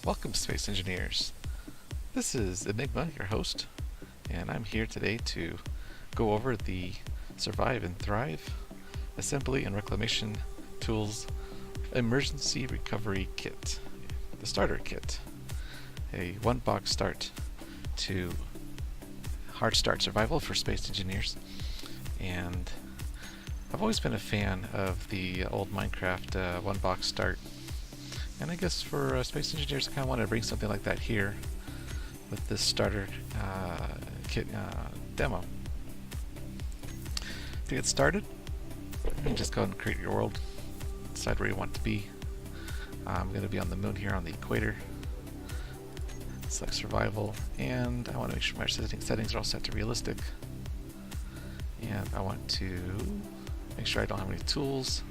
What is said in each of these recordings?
Welcome, Space Engineers. This is Enigma, your host, and I'm here today to go over the Survive and Thrive Assembly and Reclamation Tools Emergency Recovery Kit, the Starter Kit, a one-box start to hard start survival for space engineers. And I've always been a fan of the old Minecraft one-box start. And I guess for space engineers, I kind of want to bring something like that here with this starter kit demo. To get started, you can just go ahead and create your world, decide where you want it to be. I'm going to be on the moon here on the equator. Select survival, and I want to make sure my settings are all set to realistic. And I want to make sure I don't have any tools,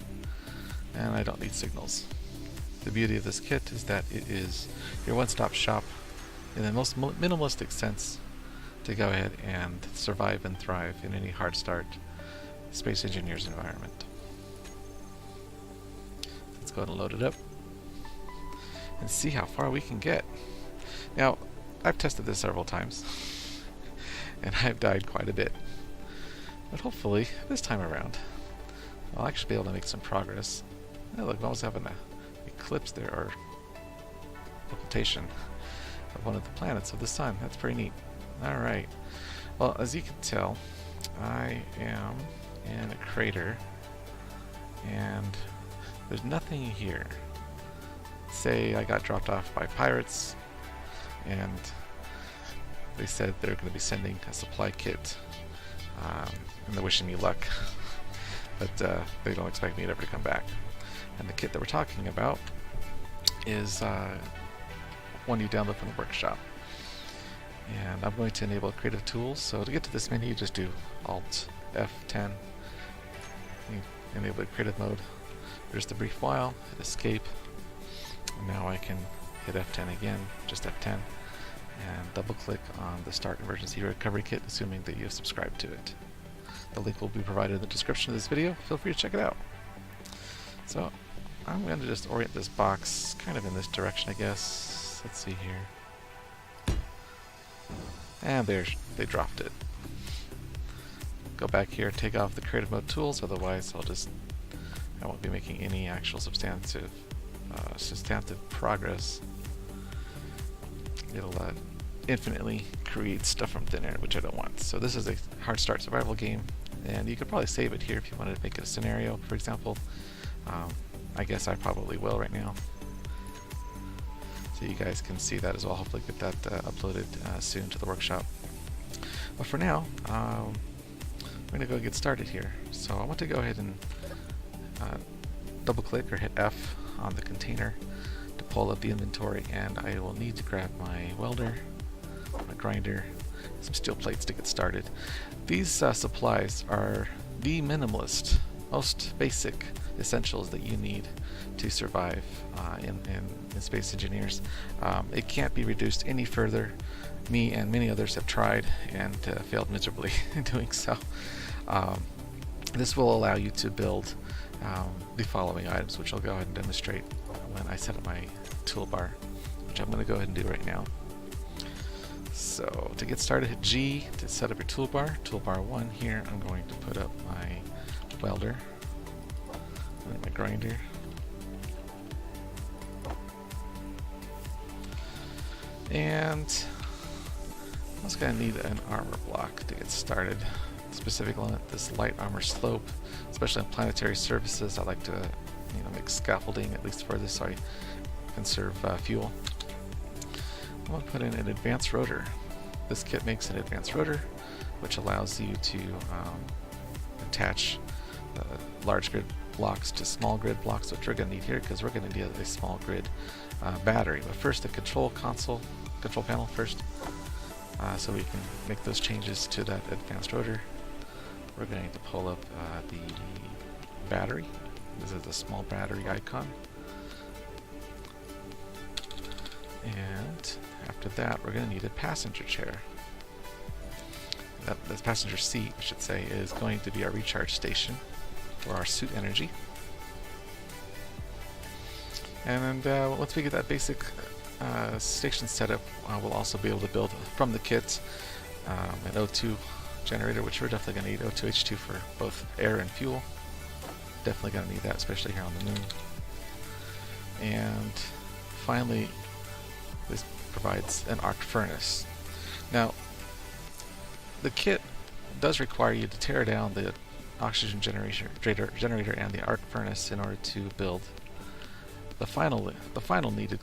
and I don't need signals. The beauty of this kit is that it is your one-stop shop in the most minimalistic sense to go ahead and survive and thrive in any hard start space engineer's environment. Let's go ahead and load it up and see how far we can get. Now, I've tested this several times and I've died quite a bit, but hopefully this time around I'll actually be able to make some progress. Oh, look, I was having a eclipse there, or occultation of one of the planets of the sun. That's pretty neat. Alright, well, as you can tell, I am in a crater and there's nothing here. Say I got dropped off by pirates and they said they're going to be sending a supply kit, and they're wishing me luck, but they don't expect me to ever come back. And the kit that we're talking about is one you download from the workshop. And I'm going to enable creative tools. So to get to this menu, you just do Alt F10. You enable creative mode. There's the brief while, hit escape. And now I can hit F10 again, just F10, and double click on the Start Emergency Recovery Kit, assuming that you have subscribed to it. The link will be provided in the description of this video. Feel free to check it out. So I'm going to just orient this box kind of in this direction, I guess. Let's see here. And there, they dropped it. Go back here, take off the creative mode tools, otherwise I won't be making any actual substantive progress. It'll infinitely create stuff from thin air, which I don't want. So this is a hard start survival game, and you could probably save it here if you wanted to make it a scenario, for example. I guess I probably will right now, so you guys can see that as well. Hopefully get that uploaded soon to the workshop. But for now, we're going to go get started here. So I want to go ahead and double click or hit F on the container to pull up the inventory, and I will need to grab my welder, my grinder, some steel plates to get started. These supplies are the minimalist, most basic essentials that you need to survive in space engineers. It can't be reduced any further. Me and many others have tried and failed miserably in doing so. This will allow you to build the following items, which I'll go ahead and demonstrate when I set up my toolbar, which I'm going to go ahead and do right now. So to get started, hit G to set up your toolbar. Toolbar 1 here, I'm going to put up my welder, my grinder, and I'm just going to need an armor block to get started. Specifically on this light armor slope, especially on planetary surfaces. I like to make scaffolding at least for this so I conserve fuel. I'm going to put in an advanced rotor. This kit makes an advanced rotor, which allows you to attach large grid blocks to small grid blocks, which we're going to need here because we're going to need a small grid battery. But first, the control panel first, so we can make those changes to that advanced rotor. We're going to need to pull up the battery. This is the small battery icon. And after that, we're going to need a passenger chair. This passenger seat, I should say, is going to be our recharge station for our suit energy. And once we get that basic station setup, we'll also be able to build from the kit an O2 generator, which we're definitely going to need O2H2 for both air and fuel. Definitely going to need that, especially here on the moon. And finally, this provides an arc furnace. Now, the kit does require you to tear down the oxygen generator and the arc furnace in order to build the final needed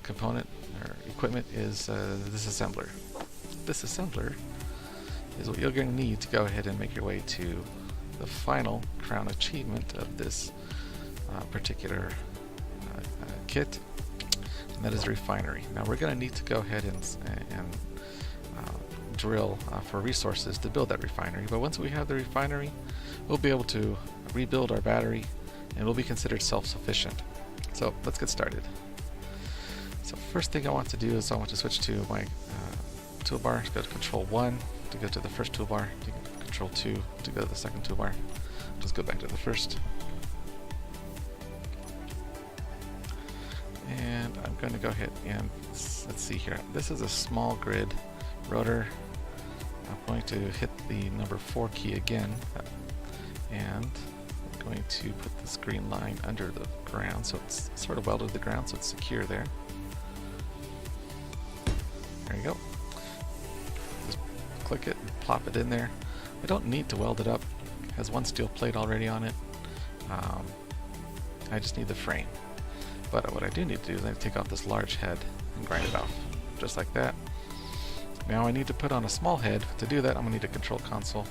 component or equipment is this assembler. This assembler is what you're going to need to go ahead and make your way to the final crown achievement of this particular kit, and that is a refinery. Now we're going to need to go ahead and drill for resources to build that refinery, but once we have the refinery, we'll be able to rebuild our battery and we'll be considered self-sufficient. So let's get started. So first thing I want to do is I want to switch to my toolbar, go to Control 1 to go to the first toolbar, Control 2 to go to the second toolbar. Just go back to the first. And I'm going to go ahead and let's see here. This is a small grid rotor. I'm going to hit the number 4 key again, and I'm going to put this green line under the ground so it's sort of welded to the ground so it's secure there. There you go. Just click it and plop it in there. I don't need to weld it up. It has one steel plate already on it. I just need the frame. But what I do need to do is I take off this large head and grind it off, just like that. Now I need to put on a small head. To do that, I'm going to need a control console.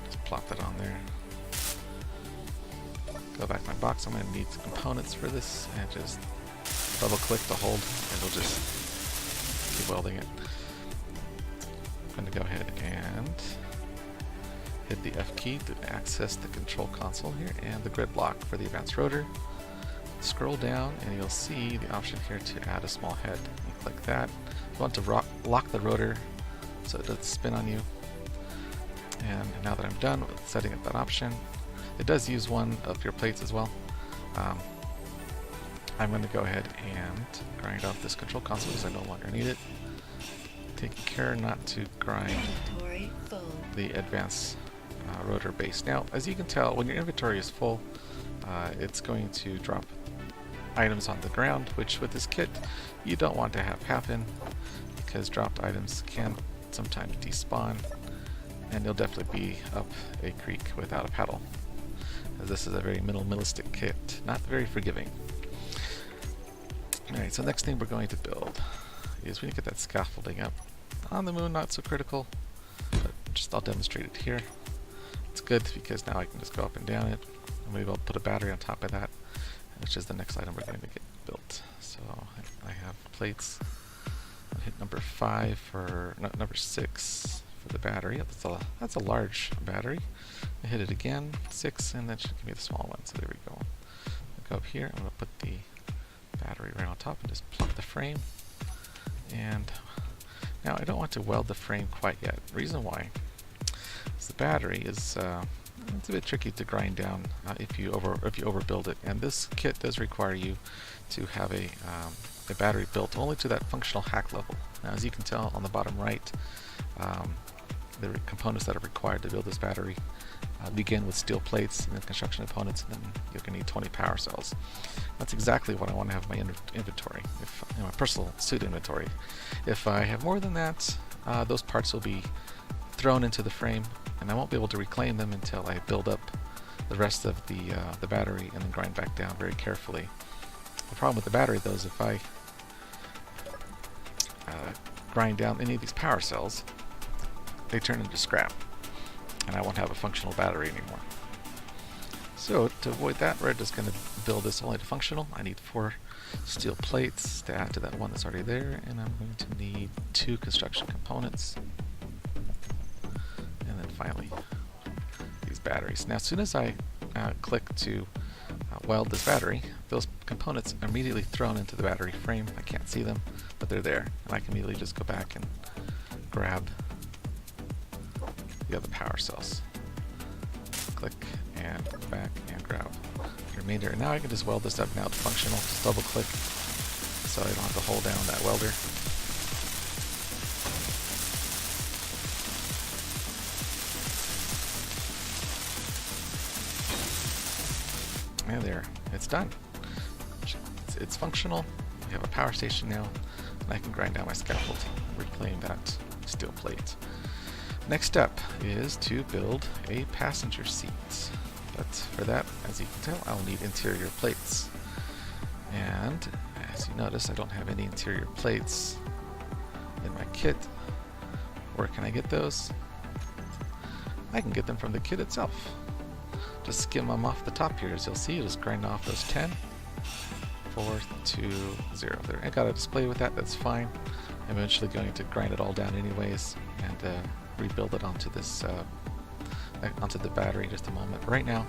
Just plop that on there. Go back to my box. I'm going to need some components for this, and just double click to hold, and it'll just keep welding it. I'm going to go ahead and hit the F key to access the control console here and the grid block for the advanced rotor. Scroll down and you'll see the option here to add a small head. You click that. You want to lock the rotor so it doesn't spin on you. And now that I'm done with setting up that option, it does use one of your plates as well. I'm going to go ahead and grind off this control console because I no longer need it. Taking care not to grind the advanced rotor base. Now, as you can tell, when your inventory is full, it's going to drop items on the ground, which with this kit you don't want to have happen, because dropped items can sometimes despawn, and you'll definitely be up a creek without a paddle, as this is a very minimalistic kit, not very forgiving. Alright, so next thing we're going to build is we need to get that scaffolding up on the moon. Not so critical, but just I'll demonstrate it here. It's good because now I can just go up and down it. And maybe I'll put a battery on top of that, which is the next item we're going to get built. So I have plates. I'll hit number 5 for number 6 for the battery. That's a large battery. I hit it again, 6, and that should give me the small one. So there we go. I'll go up here. I'm going to put the battery right on top and just plug the frame. And now I don't want to weld the frame quite yet. The reason why is the battery is it's a bit tricky to grind down if you overbuild it, and this kit does require you to have a battery built only to that functional hack level. Now, as you can tell on the bottom right, the components that are required to build this battery begin with steel plates and then construction components, and then you're going to need 20 power cells. That's exactly what I want to have in my inventory, in my personal suit inventory. If I have more than that, those parts will be thrown into the frame, and I won't be able to reclaim them until I build up the rest of the battery and then grind back down very carefully. The problem with the battery, though, is if I grind down any of these power cells, they turn into scrap, and I won't have a functional battery anymore. So to avoid that, we're just going to build this only to functional. I need 4 steel plates to add to that one that's already there, and I'm going to need 2 construction components. And then finally, these batteries. Now, as soon as I click to weld this battery, those components are immediately thrown into the battery frame. I can't see them, but they're there, and I can immediately just go back and grab the other power cells. Click and back and grab the remainder. And now I can just weld this up now to functional. Just double click so I don't have to hold down that welder. And there, it's done. It's functional. We have a power station now, and I can grind down my scaffold, reclaim that steel plate. Next step is to build a passenger seat. But for that, as you can tell, I'll need interior plates. And as you notice, I don't have any interior plates in my kit. Where can I get those? I can get them from the kit itself. Just skim them off the top here. As you'll see, just grind off those 10, 4, 2, 0. There. I got a display with that, that's fine. I'm eventually going to grind it all down anyways and rebuild it onto this onto the battery in just a moment. Right now,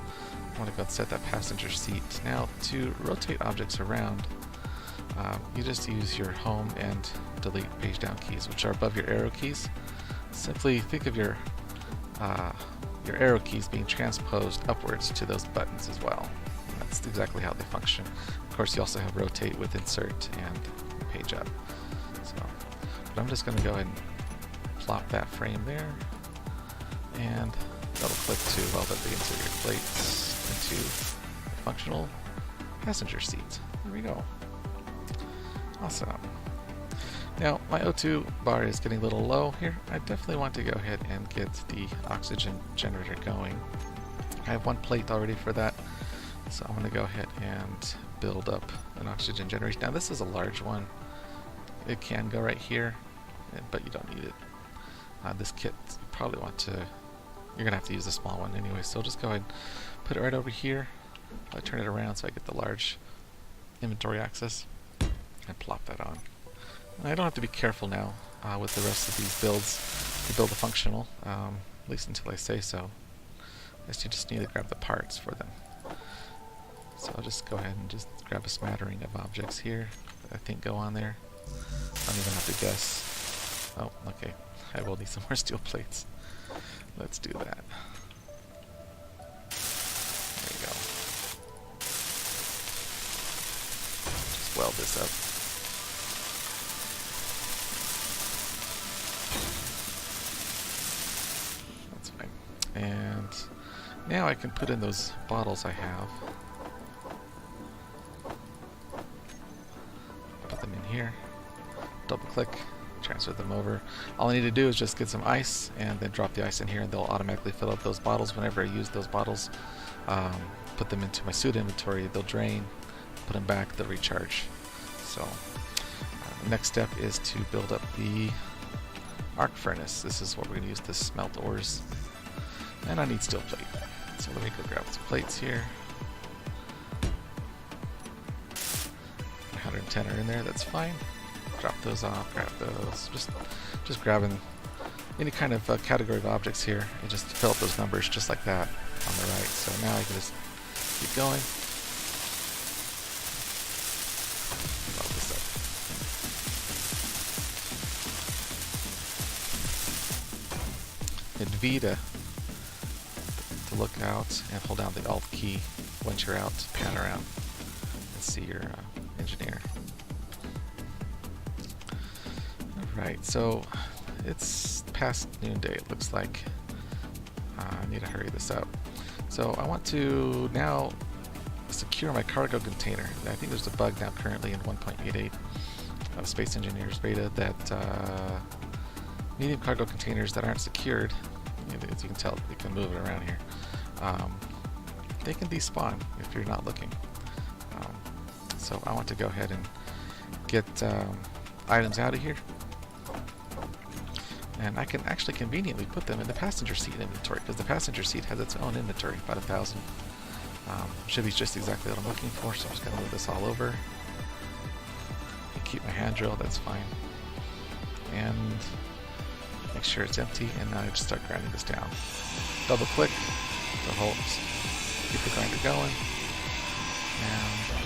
I want to go and set that passenger seat. Now, to rotate objects around, you just use your home and delete page down keys, which are above your arrow keys. Simply think of your arrow keys being transposed upwards to those buttons as well. And that's exactly how they function. Of course, you also have rotate with insert and page up. So, but I'm just going to go ahead and plop that frame there and double click to weld up the interior plates into a functional passenger seat. There we go. Awesome. Now, my O2 bar is getting a little low here. I definitely want to go ahead and get the oxygen generator going. I have one plate already for that, so I'm going to go ahead and build up an oxygen generator. Now, this is a large one. It can go right here, but you don't need it. This kit, you probably want to, you're going to have to use the small one anyway, so just go ahead and put it right over here. I'll turn it around so I get the large inventory access and plop that on. I don't have to be careful now with the rest of these builds to build a functional, at least until I say so. I guess you just need to grab the parts for them. So I'll just go ahead and just grab a smattering of objects here that I think go on there. I don't even have to guess. Oh, okay. I will need some more steel plates. Let's do that. There we go. Just weld this up. And now I can put in those bottles I have. Put them in here. Double click, transfer them over. All I need to do is just get some ice and then drop the ice in here, and they'll automatically fill up those bottles. Whenever I use those bottles, put them into my suit inventory, they'll drain, put them back, they'll recharge. So the next step is to build up the arc furnace. This is what we're going to use to smelt ores. And I need steel plate. So let me go grab some plates here. 110 are in there, that's fine. Drop those off, grab those. Just grabbing any kind of category of objects here and just fill up those numbers just like that on the right. So now I can just keep going. Weld this up. Hit V to look out and hold down the Alt key once you're out, pan around and see your engineer. Alright, so it's past noonday, it looks like. I need to hurry this up. So I want to now secure my cargo container. I think there's a bug now currently in 1.88 of Space Engineers Beta that medium cargo containers that aren't secured, as you can tell, you can move it around here. They can despawn if you're not looking. So I want to go ahead and get items out of here. And I can actually conveniently put them in the passenger seat inventory, because the passenger seat has its own inventory, about 1,000. Should be just exactly what I'm looking for, so I'm just going to move this all over. Keep my hand drill, that's fine. And make sure it's empty, and now I just start grinding this down. Double click to hold, keep the grinder going, and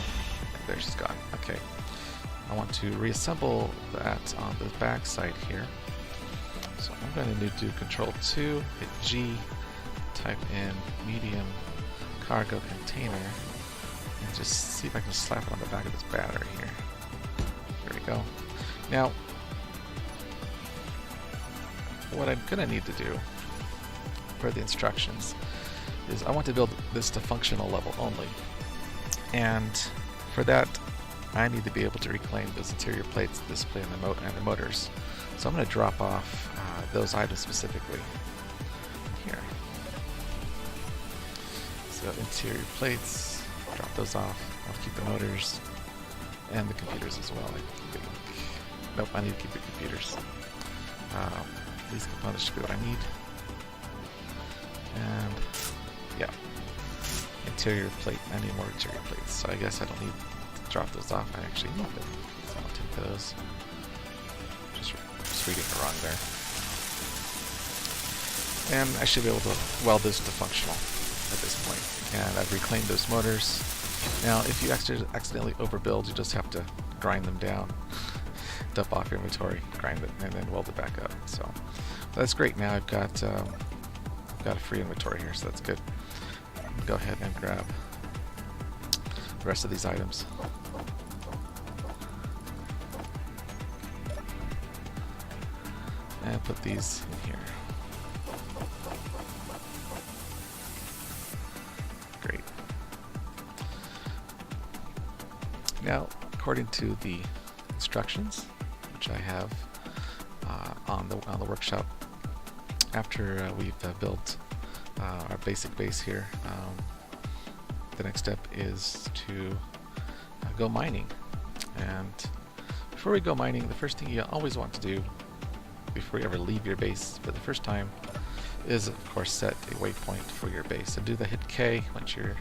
there she's gone. Okay, I want to reassemble that on the back side here. So I'm going to need to do Control 2, hit G, type in medium cargo container and just see if I can slap it on the back of this battery here. There we go. Now, what I'm going to need to do for the instructions is I want to build this to functional level only. And for that, I need to be able to reclaim those interior plates displayed on the motors. So I'm going to drop off those items specifically here. So interior plates, drop those off. I'll keep the motors and the computers as well. Nope, I need to keep the computers. These components should be what I need. And yeah, interior plate. I need more interior plates. So I guess I don't need to drop those off. I actually need them. So I'll take those. Just reading it wrong there. And I should be able to weld this to functional at this point. And I've reclaimed those motors. Now, if you accidentally overbuild, you just have to grind them down, dump off your inventory, grind it, and then weld it back up. So that's great. Now I've got a free inventory here, so that's good. Go ahead and grab the rest of these items. And put these in here. Great. Now, according to the instructions, which I have on the workshop, after we've built our basic base here, the next step is to go mining. And before we go mining, the first thing you always want to do before you ever leave your base for the first time is, of course, set a waypoint for your base. So do the hit K once you're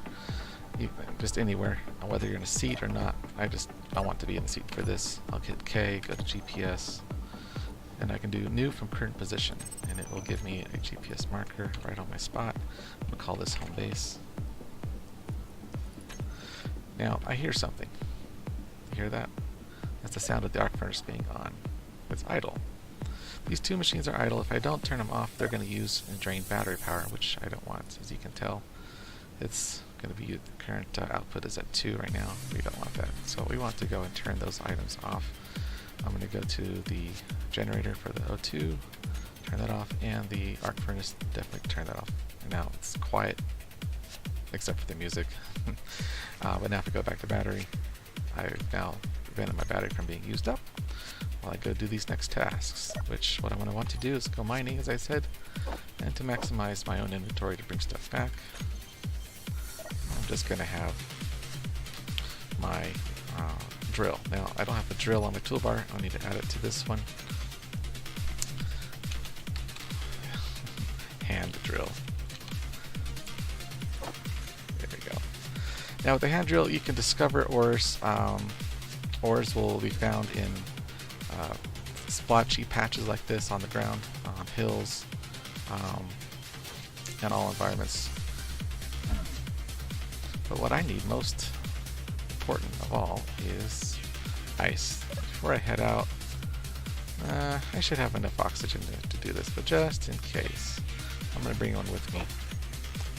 just anywhere, whether you're in a seat or not. I want to be in the seat for this. I'll hit K, go to GPS, and I can do new from current position, and it will give me a GPS marker right on my spot. I'm going to call this home base. Now I hear something. You hear that? That's the sound of the arc furnace being on. It's idle. These two machines are idle. If I don't turn them off, they're going to use and drain battery power, which I don't want. As you can tell, it's going to be, the current output is at 2 right now. We don't want that. So we want to go and turn those items off. I'm going to go to the generator for the O2, turn that off, and the arc furnace, definitely turn that off. And now it's quiet, except for the music. But now if I go back to battery, I've now prevented my battery from being used up while I go do these next tasks, which what I'm going to want to do is go mining, as I said, and to maximize my own inventory to bring stuff back, I'm just going to have my drill. Now, I don't have a drill on my toolbar. I'll need to add it to this one. Hand drill. There we go. Now, with the hand drill, you can discover ores. Ores will be found in splotchy patches like this on the ground, on hills, and all environments. But what I need most important of all is ice. Before I head out, I should have enough oxygen to do this, but just in case, I'm going to bring one with me.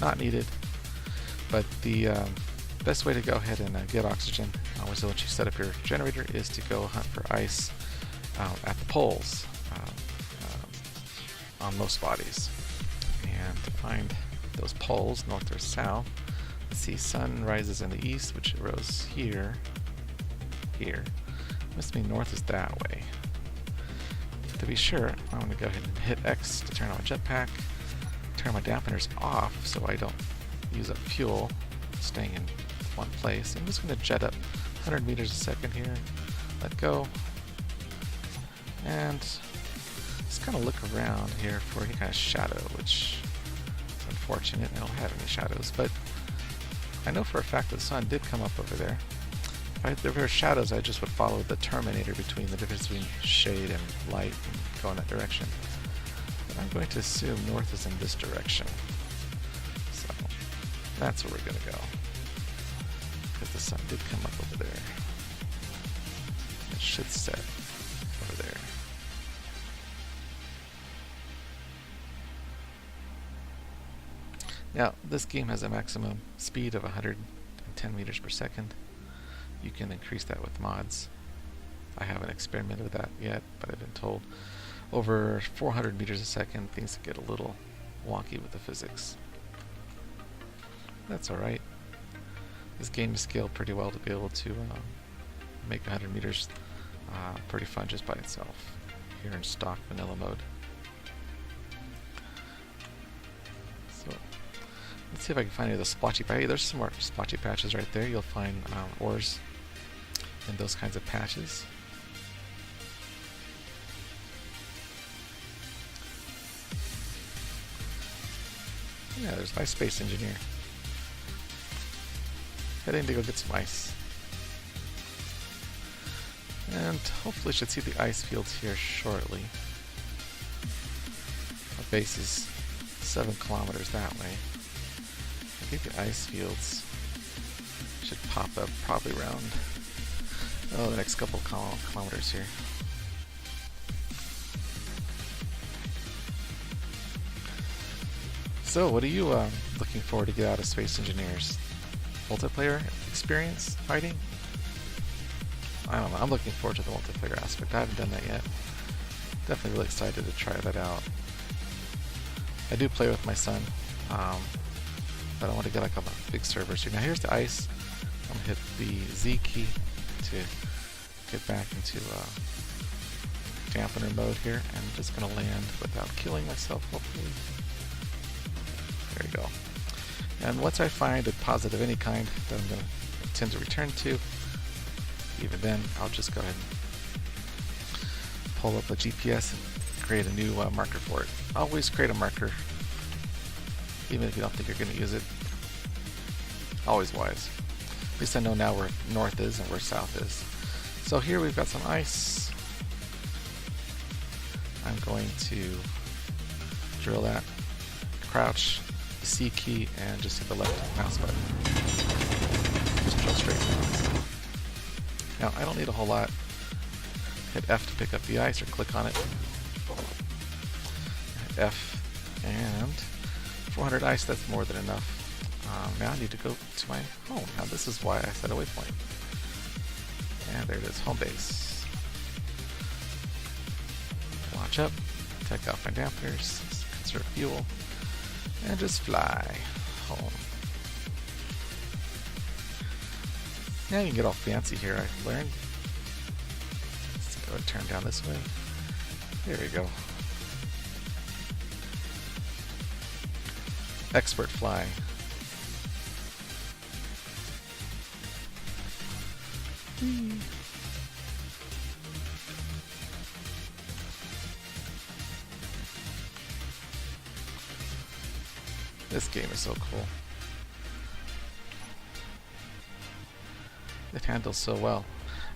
Not needed, but the best way to go ahead and get oxygen, once you set up your generator, is to go hunt for ice at the poles on most bodies. And to find those poles, north or south, let's see, sun rises in the east, which rose here. Must mean north is that way. To be sure, I'm going to go ahead and hit X to turn on my jetpack, turn my dampeners off so I don't use up fuel staying in one place. I'm just going to jet up 100 meters a second here, let go, and just kind of look around here for any kind of shadow, which is unfortunate. I don't have any shadows, but I know for a fact that the sun did come up over there. If there were shadows, I just would follow the terminator between the difference between shade and light and go in that direction. But I'm going to assume north is in this direction. So that's where we're going to go. Because the sun did come up over there. It should set over there. Now, this game has a maximum speed of 110 meters per second. You can increase that with mods. I haven't experimented with that yet, but I've been told over 400 meters a second, things get a little wonky with the physics. That's alright. This game is scaled pretty well to be able to make 100 meters pretty fun just by itself here in stock vanilla mode. So let's see if I can find any of the splotchy patches. Hey, there's some more splotchy patches right there. You'll find ores in those kinds of patches. Yeah, there's my space engineer. Heading to go get some ice. And hopefully should see the ice fields here shortly. Our base is 7 kilometers that way. I think the ice fields should pop up probably around the next couple kilometers here. So, what are you looking forward to get out of Space Engineers? Multiplayer experience fighting? I don't know. I'm looking forward to the multiplayer aspect. I haven't done that yet. Definitely really excited to try that out. I do play with my son, but I want to get like on the big servers here. Now here's the ice. I'm gonna hit the Z key to get back into dampener mode here, and I'm just gonna land without killing myself, hopefully. There you go. And once I find a deposit of any kind that I'm going to intend to return to, even then, I'll just go ahead and pull up a GPS and create a new marker for it. Always create a marker, even if you don't think you're going to use it. Always wise. At least I know now where north is and where south is. So here we've got some ice. I'm going to drill that, crouch, C key, and just hit the left mouse button. Just drill straight down. Now, I don't need a whole lot. Hit F to pick up the ice, or click on it. Hit F, and 400 ice, that's more than enough. Now I need to go to my home. Now this is why I set a waypoint. And there it is, home base. Launch up, take off my dampeners, conserve fuel, and just fly home. Now you can get all fancy here, I've learned. Let's go and turn down this way. There we go. Expert fly. This game is so cool. It handles so well.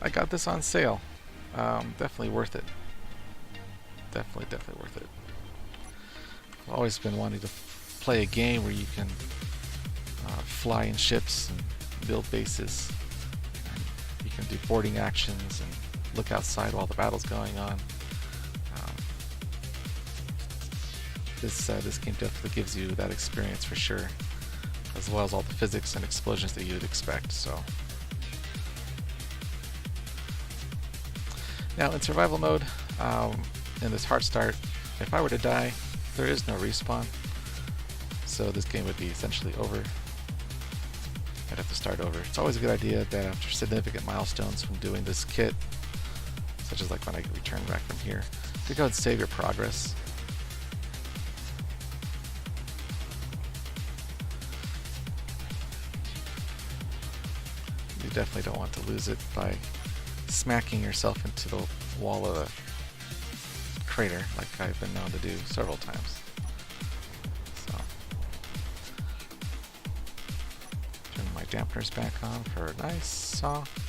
I got this on sale. Definitely worth it. Definitely worth it. I've always been wanting to play a game where you can fly in ships and build bases. And you can do boarding actions and look outside while the battle's going on. This game definitely gives you that experience for sure, as well as all the physics and explosions that you'd expect. So now in survival mode, in this hard start, if I were to die, there is no respawn, so this game would be essentially over. I'd have to start over. It's always a good idea that after significant milestones from doing this kit, such as like when I return back from here, to go and save your progress. You definitely don't want to lose it by smacking yourself into the wall of a crater like I've been known to do several times. So, turn my dampeners back on for a nice, soft,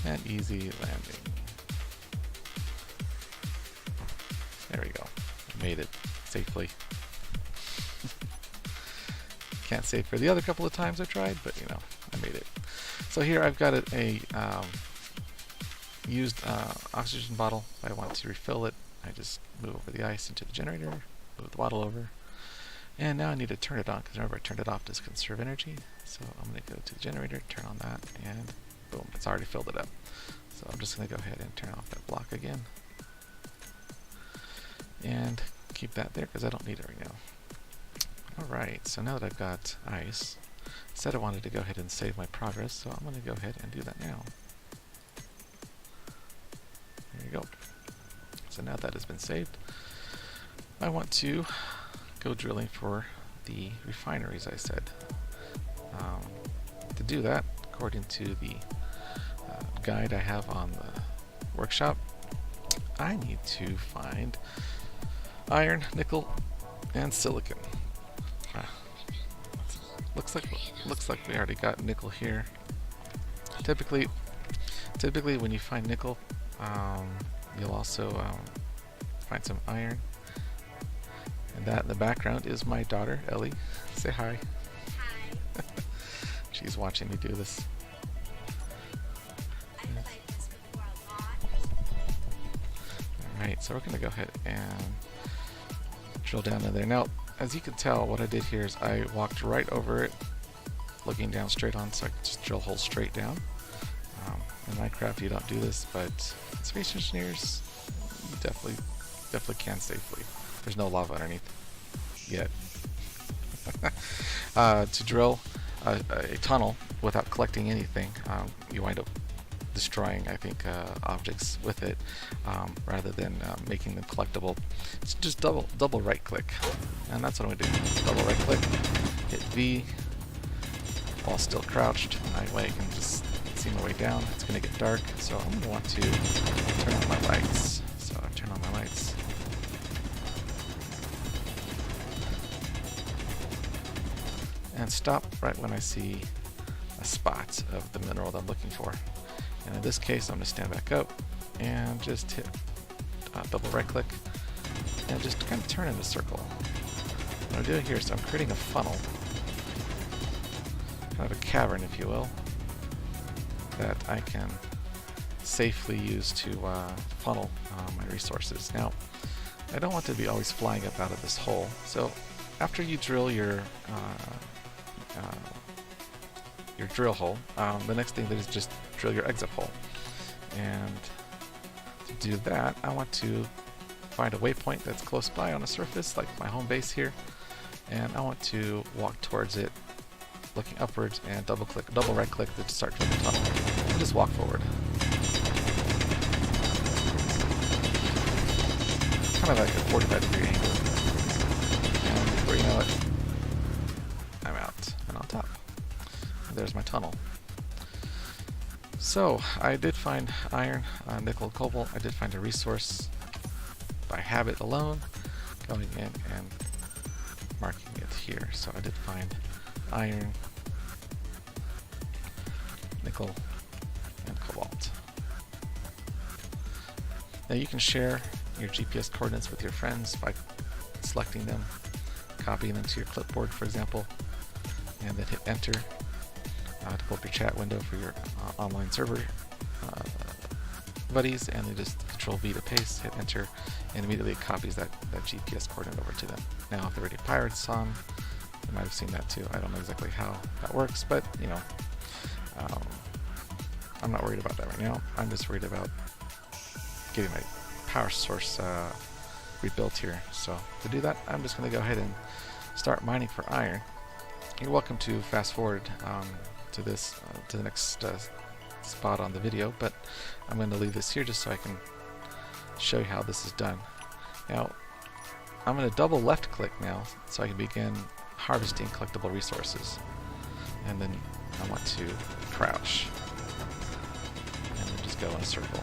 and easy landing. There we go. I made it safely. Can't say for the other couple of times I tried, but you know, I made it. So here I've got a used oxygen bottle. If I want to refill it, I just move over the ice into the generator, move the bottle over, And now I need to turn it on, because remember I turned it off to conserve energy. So I'm going to go to the generator, turn on that, and boom, it's already filled it up. So I'm just going to go ahead and turn off that block again. And keep that there, because I don't need it right now. Alright, so now that I've got ice, said I wanted to go ahead and save my progress, so I'm going to go ahead and do that now. There you go. So now that has been saved, I want to go drilling for the refineries I said. To do that, according to the guide I have on the workshop, I need to find iron, nickel, and silicon. Looks like we already got nickel here. Typically when you find nickel, you'll also find some iron. And that in the background is my daughter, Ellie. Say hi. Hi. She's watching me do this. I've played this before a lot. Alright, so we're going to go ahead and drill down in there. Now, as you can tell, what I did here is I walked right over it, looking down straight on, so I could just drill holes straight down. In Minecraft, you don't do this, but Space Engineers, you definitely can safely. There's no lava underneath yet. To drill a tunnel without collecting anything, you wind up destroying, I think, objects with it, rather than making them collectible. It's just double right click, and that's what I'm going to do. Double right click, hit V while still crouched. That way I can just see my way down. It's going to get dark, so I'm going to want to turn on my lights. So I turn on my lights. And stop right when I see a spot of the mineral that I'm looking for. And in this case, I'm going to stand back up and just hit double right click and just kind of turn in a circle. What I'm doing here is I'm creating a funnel, kind of a cavern, if you will, that I can safely use to funnel my resources. Now, I don't want to be always flying up out of this hole, so after you drill your drill hole, the next thing is just drill your exit hole. And to do that, I want to find a waypoint that's close by on a surface, like my home base here, and I want to walk towards it, looking upwards, and double right click to start drilling the tunnel, and just walk forward. Kind of like a 45-degree angle. And before you know it, I'm out and on top. And there's my tunnel. So I did find iron, nickel, cobalt. I did find a resource by habit alone, going in and marking it here. So I did find iron, nickel, and cobalt. Now you can share your GPS coordinates with your friends by selecting them, copying them to your clipboard, for example, and then hit enter to pull up your chat window for your online server buddies, and then just Control V to paste, hit enter, and immediately it copies that GPS coordinate over to them. Now, if they're already pirates on, you might have seen that too. I don't know exactly how that works, but you know, I'm not worried about that right now. I'm just worried about getting my power source rebuilt here. So to do that, I'm just going to go ahead and start mining for iron. You're welcome to fast forward to this to the next spot on the video, but I'm going to leave this here just so I can show you how this is done. Now I'm going to double left click now so I can begin harvesting collectible resources, and then I want to crouch and then just go in a circle.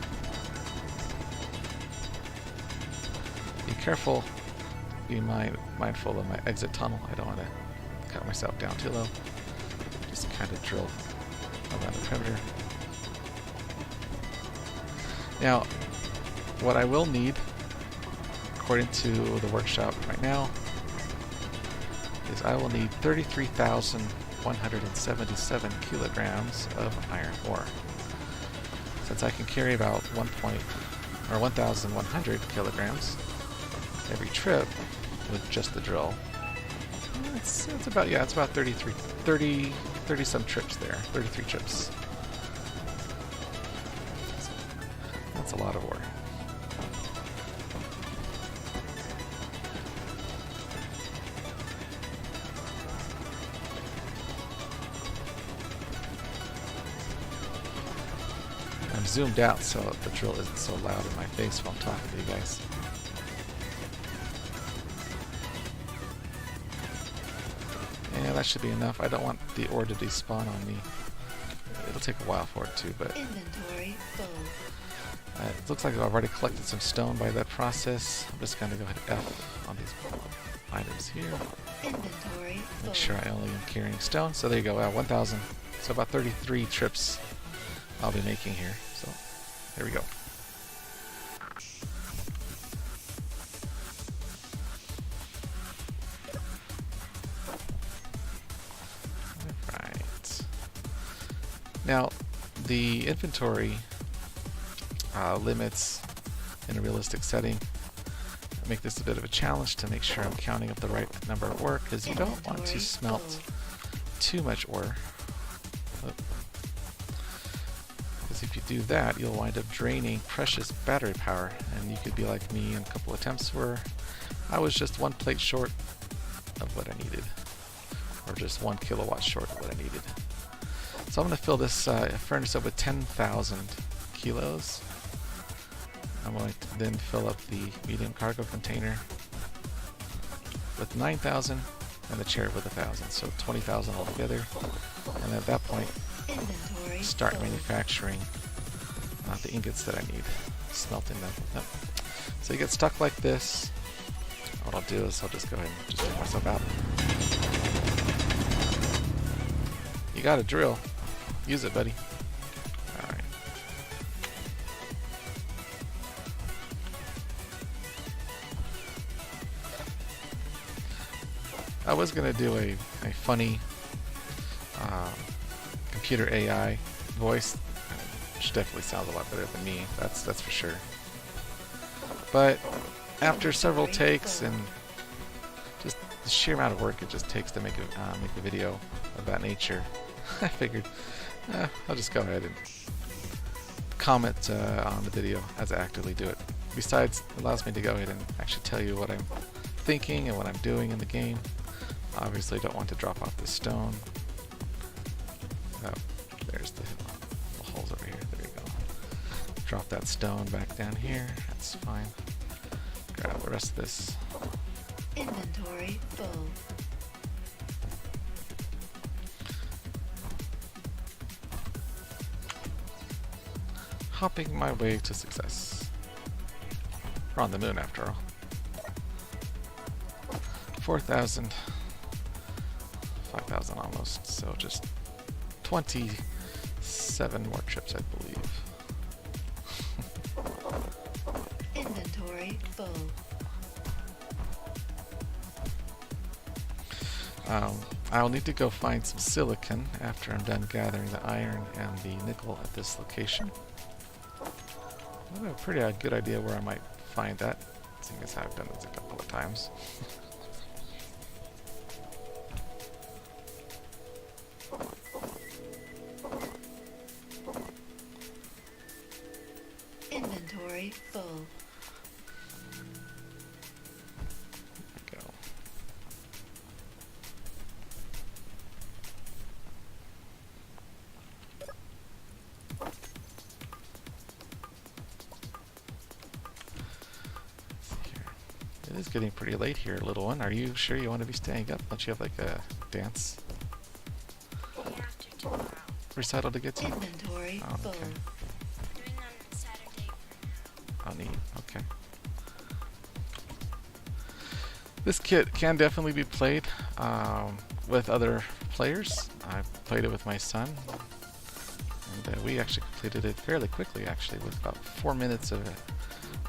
Be careful, be mindful of my exit tunnel. I don't want to cut myself down too low. Just kind of drill around the perimeter. Now, what I will need, according to the workshop right now, is I will need 33,177 kilograms of iron ore. Since I can carry about 1,100 kilograms every trip with just the drill, It's about, yeah, it's about 30 some trips there. 33 trips. So that's a lot of ore. I'm zoomed out so the drill isn't so loud in my face while I'm talking to you guys. Yeah, that should be enough. I don't want the ore to despawn on me. It'll take a while for it to, but Inventory full. it looks like I've already collected some stone by that process. I'm just going to go hit F on these items here. Inventory full. Make sure I only am carrying stone. So there you go, 1,000. So about 33 trips I'll be making here. So there we go. Alright. Now, the inventory limits in a realistic setting make this a bit of a challenge to make sure I'm counting up the right number of ore, because you don't want to smelt too much ore. Because if you do that, you'll wind up draining precious battery power, and you could be like me in a couple attempts where I was just one plate short of what I needed, or just 1 kilowatt short of what I needed. So I'm going to fill this furnace up with 10,000 kilos. I'm going to then fill up the medium cargo container with 9,000 and the chariot with 1,000, so 20,000 altogether. And at that point, Inventory start full. manufacturing the ingots that I need, smelting them. Yep. So you get stuck like this. What I'll do is I'll just go ahead and just take myself out. You got a drill. Use it, buddy. Alright. I was going to do a funny computer AI voice, which definitely sounds a lot better than me, that's for sure. But after several takes and just the sheer amount of work it just takes to make a video of that nature, I figured I'll just go ahead and comment on the video as I actively do it. Besides, it allows me to go ahead and actually tell you what I'm thinking and what I'm doing in the game. Obviously, don't want to drop off this stone. Oh, there's the holes over here. There you go. Drop that stone back down here. That's fine. Grab the rest of this. Inventory full. Hopping my way to success. We're on the moon after all. 4,000. 5,000 almost. So just 27 more trips, I believe. Inventory full. I'll need to go find some silicon after I'm done gathering the iron and the nickel at this location. I have a pretty good idea where I might find that, seeing as I've done this a couple of times. Inventory full. Go. It is getting pretty late here, little one. Are you sure you want to be staying up? Don't you have like a dance After tomorrow. recital to get to? Inventory Oh, full. okay. I'm doing that on Saturday for now. Oh, neat. Okay. This kit can definitely be played with other players. I played it with my son, and we actually completed it fairly quickly, actually, with about 4 minutes of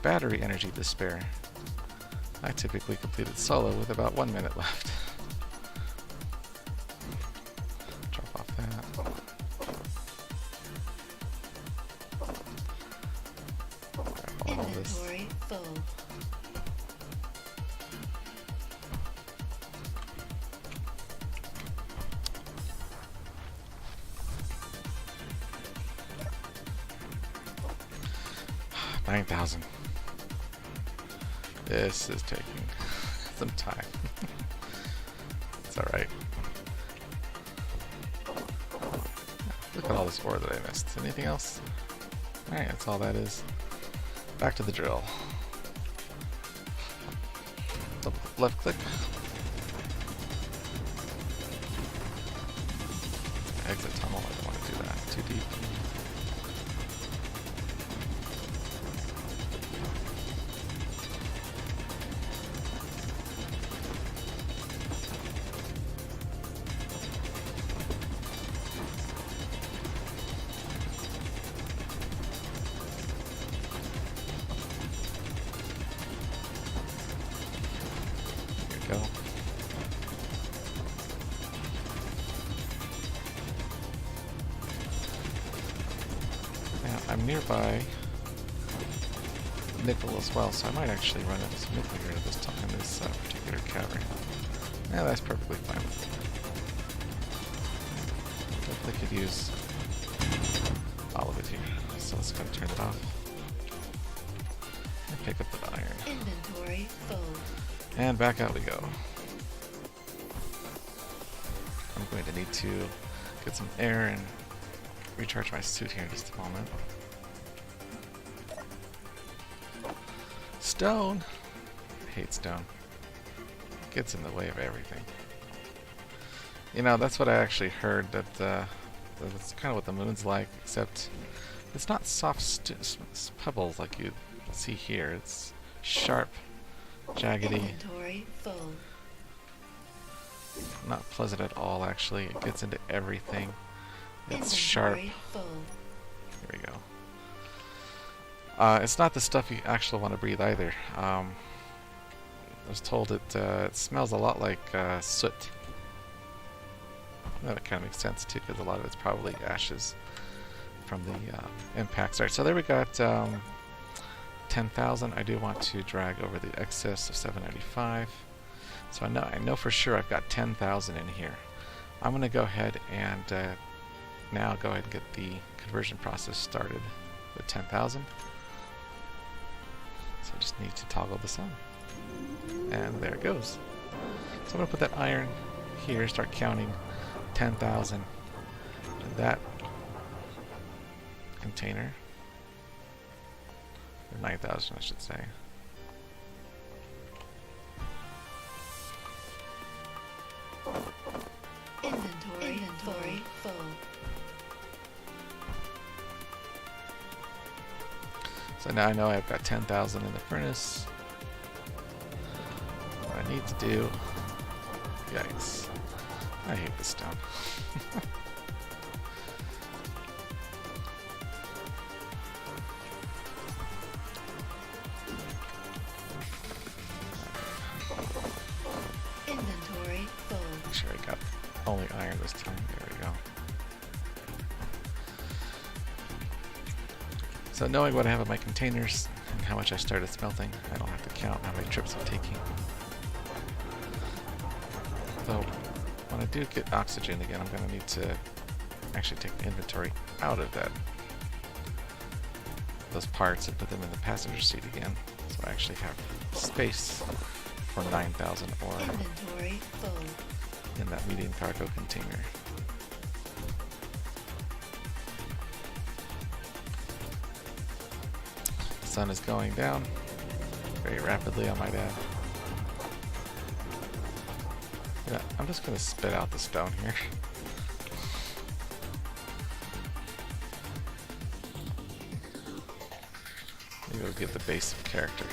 battery energy to spare. I typically complete it solo with about 1 minute left. Drop off that. Grab all this. Inventory full. 9,000. This is taking some time. It's alright. Look at all this ore that I missed. Anything else? Alright, that's all that is. Back to the drill. Double left click. Exit tunnel. I don't want to do that. Too deep. Go. Now I'm nearby nickel as well, so I might actually run into some nickel here this time in this particular cavern. Yeah, that's perfectly fine with me. Definitely could use all of it here. So let's go turn it off and pick up the iron. Inventory full. And back out we go. I'm going to need to get some air and recharge my suit here in just a moment. Stone! I hate stone. It gets in the way of everything. You know, that's what I actually heard, that that's kind of what the moon's like, except it's not soft pebbles like you see here. It's sharp, jaggedy. Inventory full. Not pleasant at all, actually. It gets into everything. It's sharp. Inventory full. Here we go. It's not the stuff you actually want to breathe either. I was told it smells a lot like soot. That kind of makes sense too, because a lot of it's probably ashes from the impacts. Alright, so there we got 10,000. I do want to drag over the excess of 795. So I know for sure I've got 10,000 in here. I'm going to go ahead and now go ahead and get the conversion process started with 10,000. So I just need to toggle this on. And there it goes. So I'm going to put that iron here, start counting 10,000 in that container. Or 9,000 I should say. Inventory full. So now I know I've got 10,000 in the furnace. What I need to do... Yikes. I hate this stone. Inventory full. Make sure I got only iron this time. There we go. So knowing what I have in my containers and how much I started smelting, I don't have to count how many trips I'm taking. Though, when I do get oxygen again, I'm going to need to actually take the inventory out of those parts and put them in the passenger seat again, so I actually have space for 9,000 ore Inventory full. in that medium cargo container. The sun is going down very rapidly, I might add. Yeah, I'm just going to spit out the stone here. Maybe it'll give the base of character.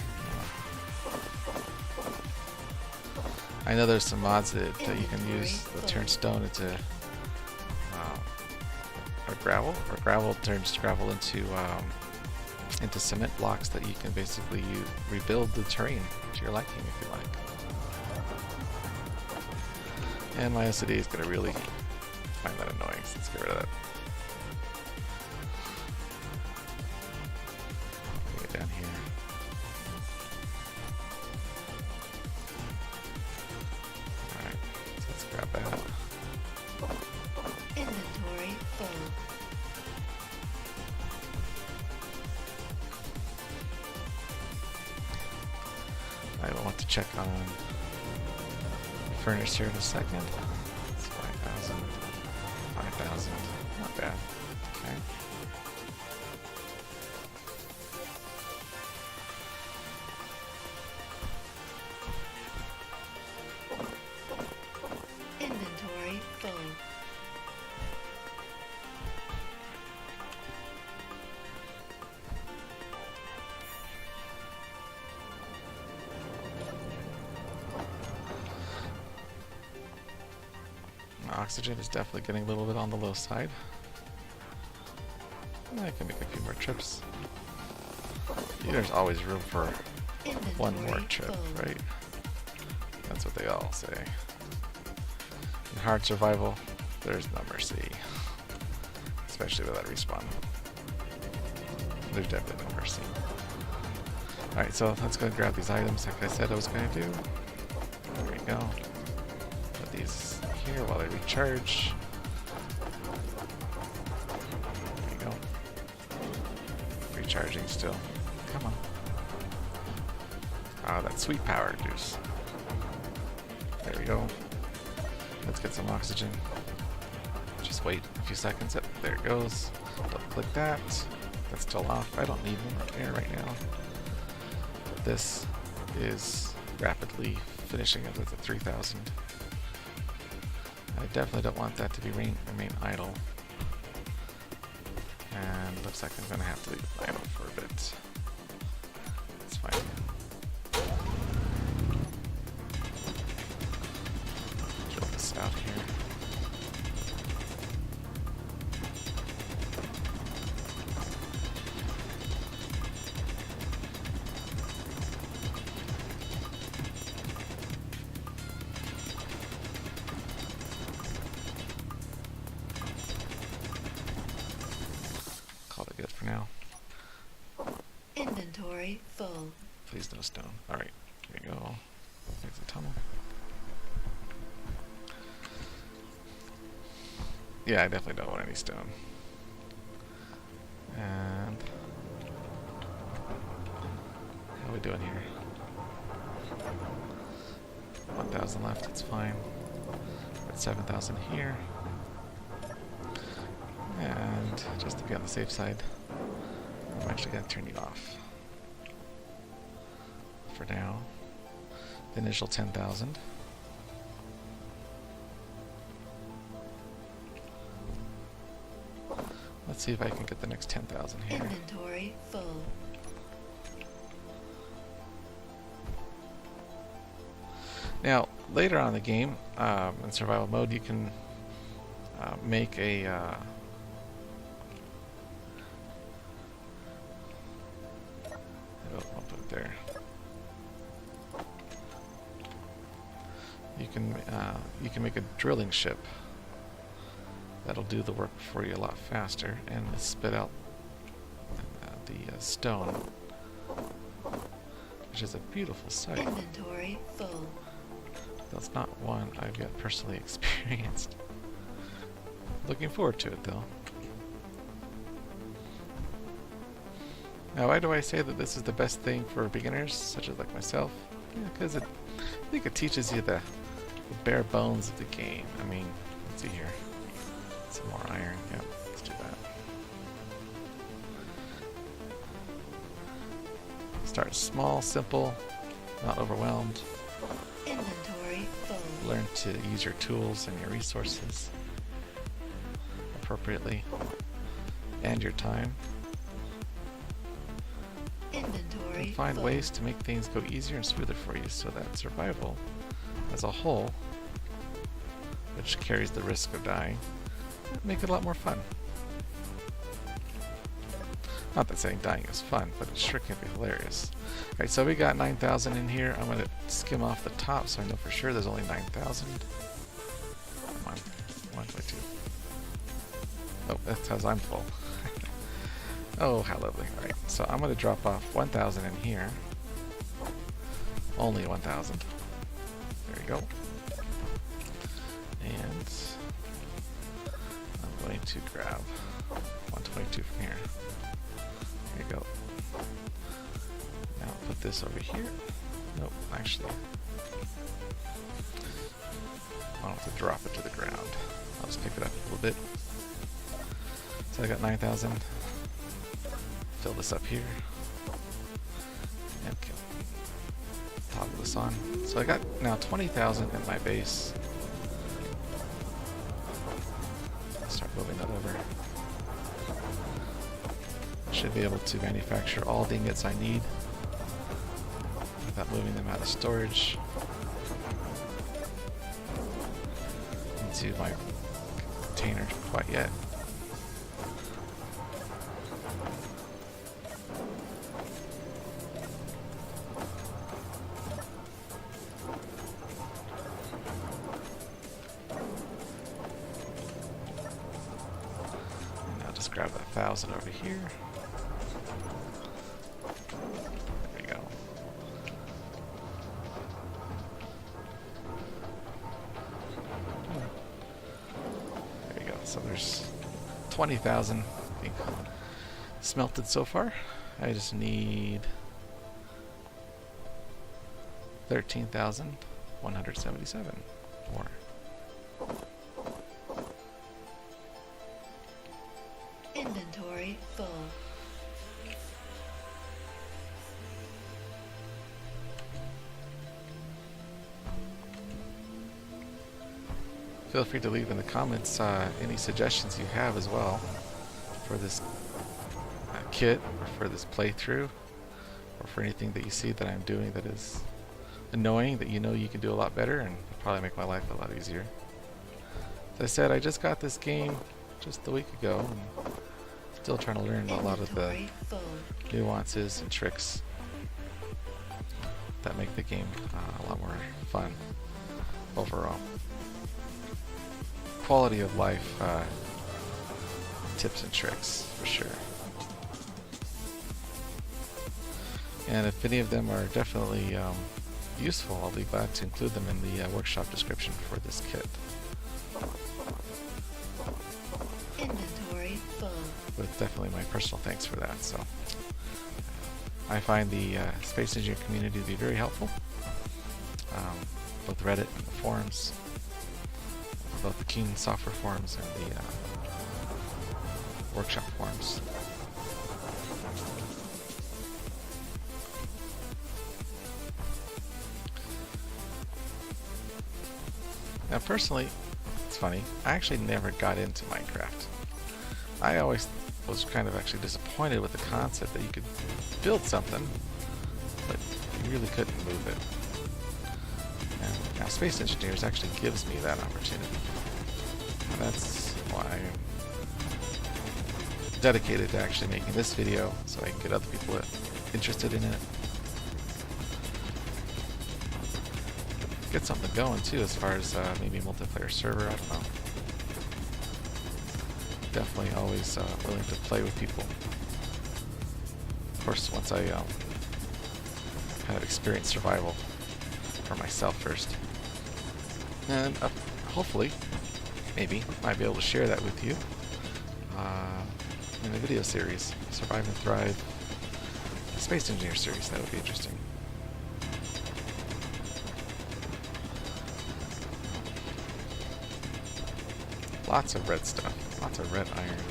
I know there's some mods that you can use that turn stone into or gravel turns gravel into cement blocks that you can basically rebuild the terrain to your liking if you like. And my STD is going to really find that annoying, so let's get rid of that. Bring it down here. Alright, so let's grab that. Inventory full. to check on furnace here in a second. It's 5,000, 5,000, not bad. Okay. Inventory full. Oxygen is definitely getting a little bit on the low side. I can make a few more trips. There's always room for one more Inventory trip, full. right? That's what they all say. In hard survival, there's no mercy. Especially with that respawn. There's definitely no mercy. Alright, so let's go and grab these items like I said I was going to do. There we go. Put these here while they recharge. There we go. Recharging still. Come on. Ah, that sweet power juice. There we go. Let's get some oxygen. Just wait a few seconds. Yep, there it goes. Double click that. That's still off. I don't need one air right now. This is rapidly finishing up with a 3,000. I definitely don't want that to be remain idle. And looks like I'm gonna have to leave it idle for a bit. It's fine. Drill this out here. Call it good for now. Inventory full. Please no stone. Alright, here we go. There's the tunnel. Yeah, I definitely don't want any stone. And how are we doing here? 1,000 left, it's fine. We're at 7,000 here. And just to be on the safe side, I'm actually going to turn you off. For now. The initial 10,000. Let's see if I can get the next 10,000 here. Inventory full. Now, later on in the game, in survival mode, you can make a I'll put it there. You can make a drilling ship that'll do the work for you a lot faster and spit out the stone, which is a beautiful sight. Inventory full. That's not one I've yet personally experienced. Looking forward to it though. Now, why do I say that this is the best thing for beginners, such as like myself? Yeah, because I think it teaches you the bare bones of the game. I mean, let's see here. Some more iron. Yep, let's do that. Start small, simple, not overwhelmed. Inventory full. Learn to use your tools and your resources appropriately, and your time. Inventory And find full. ways to make things go easier and smoother for you so that survival as a whole, which carries the risk of dying, make it a lot more fun. Not that saying dying is fun, but it sure can be hilarious. Alright, so we got 9,000 in here. I'm going to skim off the top so I know for sure there's only 9,000. Come on, 1.2. Oh, that's because I'm full. Oh, how lovely. Alright, so I'm going to drop off 1,000 in here. Only 1,000. There we go. And I'm going to grab 122 from here. There you go. Now put this over here. Nope, actually. I don't have to drop it to the ground. I'll just pick it up a little bit. So I got 9,000. Fill this up here. And toggle this on. So I got now 20,000 in my base. Start moving that over. Should be able to manufacture all the ingots I need without moving them out of storage into my container quite yet. And I'll just grab that 1,000 over here. There we go. There you go. So there's 20,000 being smelted so far. I just need 13,177 more. Inventory full. Feel free to leave in the comments any suggestions you have as well for this kit, or for this playthrough, or for anything that you see that I'm doing that is annoying that you know you can do a lot better, and it'll probably make my life a lot easier. As I said, I just got this game just a week ago, and still trying to learn a lot of the Inventory full. nuances and tricks that make the game a lot more fun overall. Quality of life tips and tricks for sure. And if any of them are definitely useful, I'll be glad to include them in the workshop description for this kit. Inventory full. With definitely my personal thanks for that. So I find the Space Engineer community to be very helpful. Both Reddit and the forums, both the Keen software forums and the workshop forums. Now personally, it's funny, I actually never got into Minecraft. I always was kind of actually disappointed with the concept that you could build something, but you really couldn't move it. And now Space Engineers actually gives me that opportunity. And that's why I'm dedicated to actually making this video, so I can get other people interested in it. Get something going too, as far as maybe a multiplayer server, I don't know. Definitely always willing to play with people. Of course, once I kind of experience survival for myself first. And hopefully, maybe, might be able to share that with you in a video series. Survive and Thrive Space Engineer series, that would be interesting. Lots of red stuff. Lots of red iron.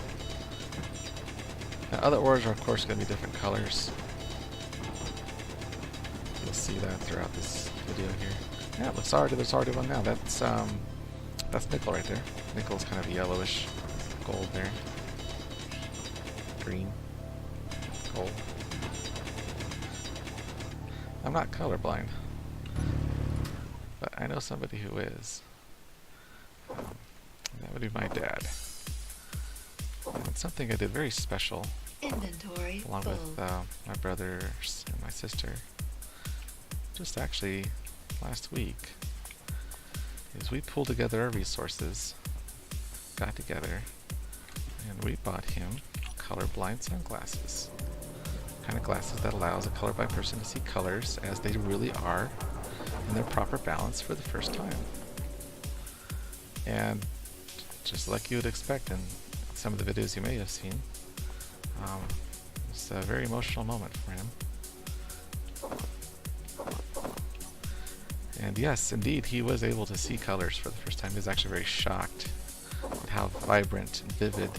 Now, other ores are, of course, going to be different colors. You'll see that throughout this video here. Yeah, it looks already. There's already one now. That's nickel right there. Nickel's kind of yellowish gold there. Green. Gold. I'm not colorblind, but I know somebody who is. That would be my dad. And it's something I did very special, Inventory along full. with my brothers and my sister, just actually last week, is we pulled together our resources, got together, and we bought him colorblind sunglasses. Kind of glasses that allows a colorblind person to see colors as they really are in their proper balance for the first time. And just like you would expect in some of the videos you may have seen, it's a very emotional moment for him. And yes, indeed, he was able to see colors for the first time. He was actually very shocked at how vibrant and vivid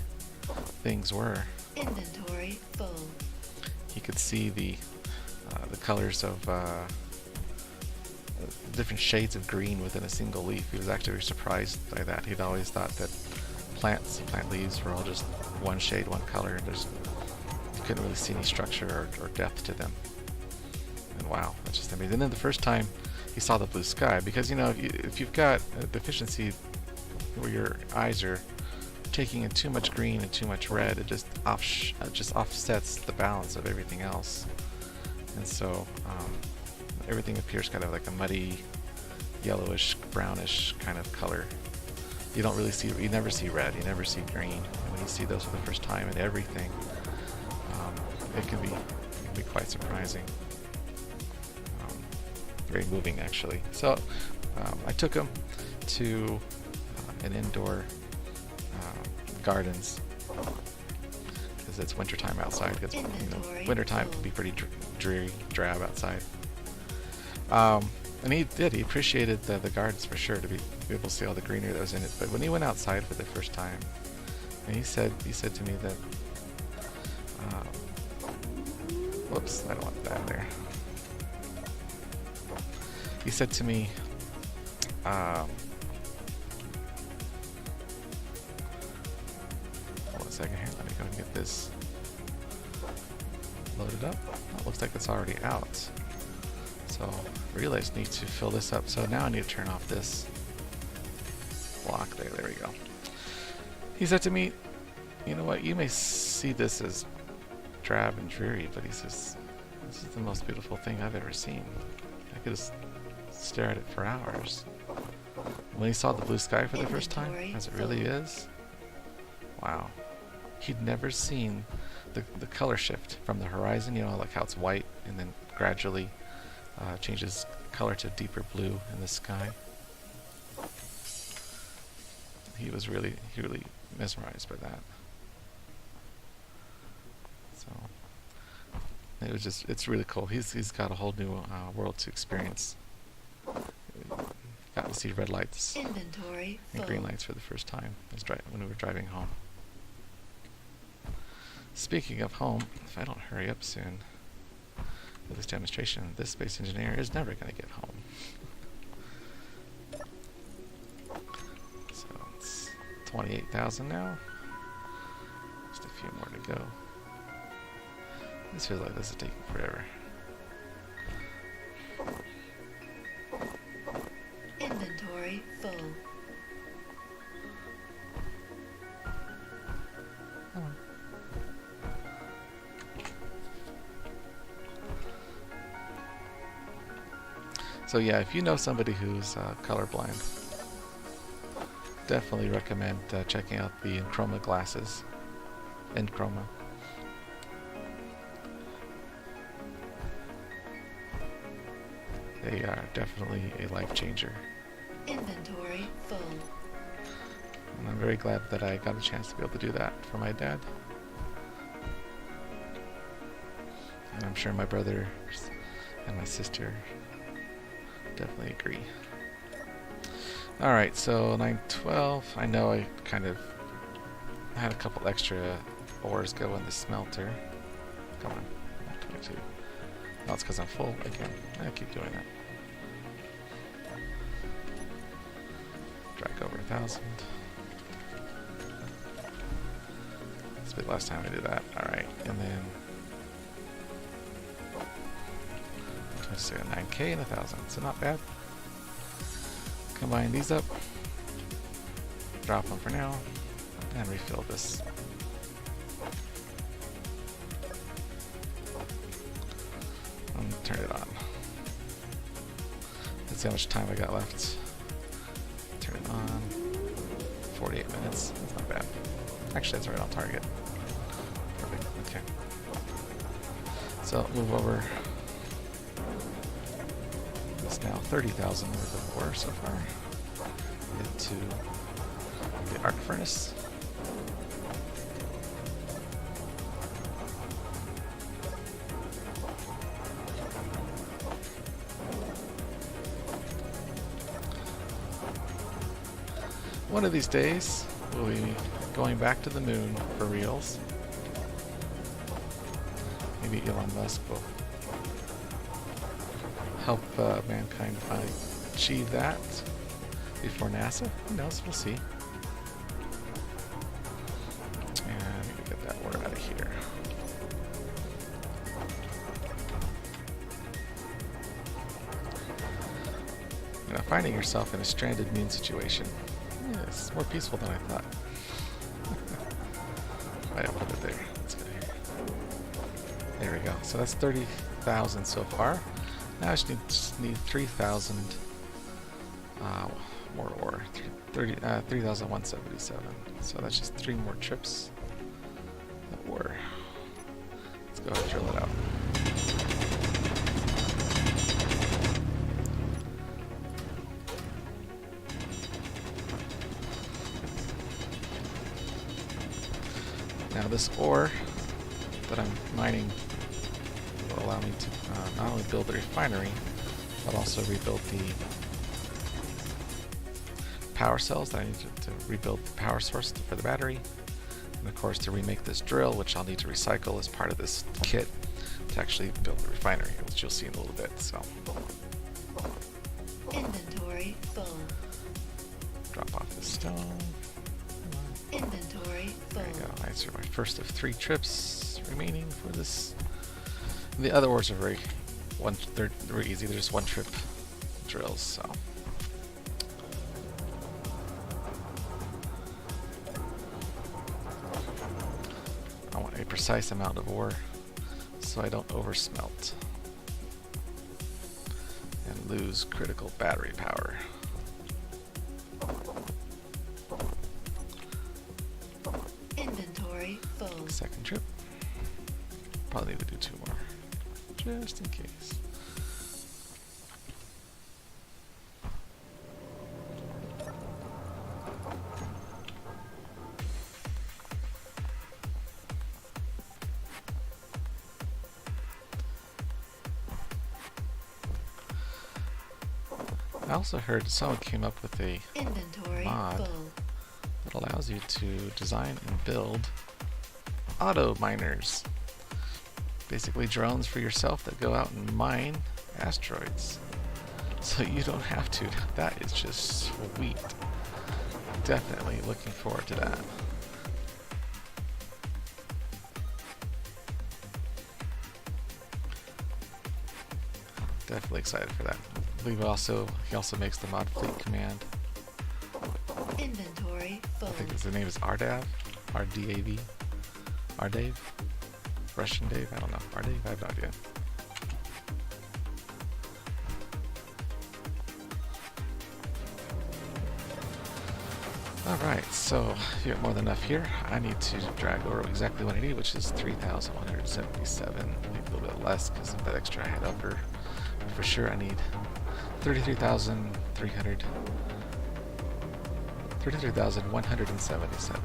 things were. Inventory full. He could see the colors of different shades of green within a single leaf. He was actually very surprised by that. He'd always thought that plant leaves were all just one shade, one color, and you couldn't really see any structure or depth to them. And wow, that's just amazing. And then the first time he saw the blue sky, because if you've got a deficiency where your eyes are taking in too much green and too much red, it just offsets the balance of everything else. And so everything appears kind of like a muddy, yellowish, brownish kind of color. You never see red, you never see green. And when you see those for the first time in everything, it can be quite surprising. Very moving, actually. So I took him to an indoor gardens, because it's wintertime outside. Because wintertime can be pretty dreary, drab outside. And he appreciated the gardens for sure, to be able to see all the greenery that was in it. But when he went outside for the first time, and he said to me that, whoops, I don't want that there. He said to me, hold on a second here, let me go and get this loaded up. Oh, it looks like it's already out. So I realized I need to fill this up. So now I need to turn off this block there. There we go. He said to me, you know what, you may see this as drab and dreary, but he says, this is the most beautiful thing I've ever seen. I could just stare at it for hours. When he saw the blue sky for the first time, as it really is, wow. He'd never seen the color shift from the horizon, like how it's white and then gradually changes color to deeper blue in the sky. He really mesmerized by that. So it's really cool. He's got a whole new world to experience. Got to see red lights and green lights for the first time when we were driving home. Speaking of home, if I don't hurry up soon with this demonstration, this space engineer is never going to get home. So it's 28,000 now. Just a few more to go. This feels like this is taking forever. Inventory full. So yeah, if you know somebody who's colorblind, definitely recommend checking out the Enchroma glasses. Enchroma. They are definitely a life changer. Inventory full. And I'm very glad that I got a chance to be able to do that for my dad. And I'm sure my brother and my sister definitely agree. Alright, so 912. I know I kind of had a couple extra ores go in the smelter. Come on, 22. No, it's because I'm full again. I keep doing that. Drag over 1,000. This will be the last time I do that. Alright, and then let's say a 9K and 1,000. So not bad. Combine these up. Drop them for now. And refill this. And turn it on. Let's see how much time I got left. Turn it on. 48 minutes. That's not bad. Actually, that's right on target. Perfect. Okay. So move over. It's now 30,000 worth of ore so far. Into the arc furnace. One of these days, we'll be going back to the moon for reals. Maybe Elon Musk will help mankind finally achieve that before NASA. Who knows? We'll see. And let me get that word out of here. You know, finding yourself in a stranded moon situation. Yeah, it's more peaceful than I thought. Right, I'll put it there. Let's go here. There we go. So that's 30,000 so far. Now I just need 3,000 more ore. 3,177. So that's just 3 more trips of ore. Let's go ahead and drill it out. Now this ore that I'm mining will allow me to not only build the refinery, but also rebuild the power cells that I need to rebuild the power source for the battery. And of course to remake this drill, which I'll need to recycle as part of this kit to actually build the refinery, which you'll see in a little bit. So Inventory full. drop off this stone. Inventory full. There you go. Alright, so my first of 3 trips remaining for this. And the other ores are very easy. They're just 1 trip drills. So I want a precise amount of ore so I don't oversmelt and lose critical battery power. Inventory full. Second trip. Probably need to do 2 more, just in case. I also heard someone came up with a Inventory mod full. that allows you to design and build auto miners. Basically drones for yourself that go out and mine asteroids. So you don't have to. That is just sweet. Definitely looking forward to that. Definitely excited for that. I believe he also makes the mod fleet command. Inventory full. I think his name is Ardav. R-D-A-V. Ardave? Russian Dave? I don't know. Ardave? I have no idea. Alright, so you have more than enough here. I need to drag over exactly what I need, which is 3,177. Maybe a little bit less because of that extra head upper. But for sure I need 33,177.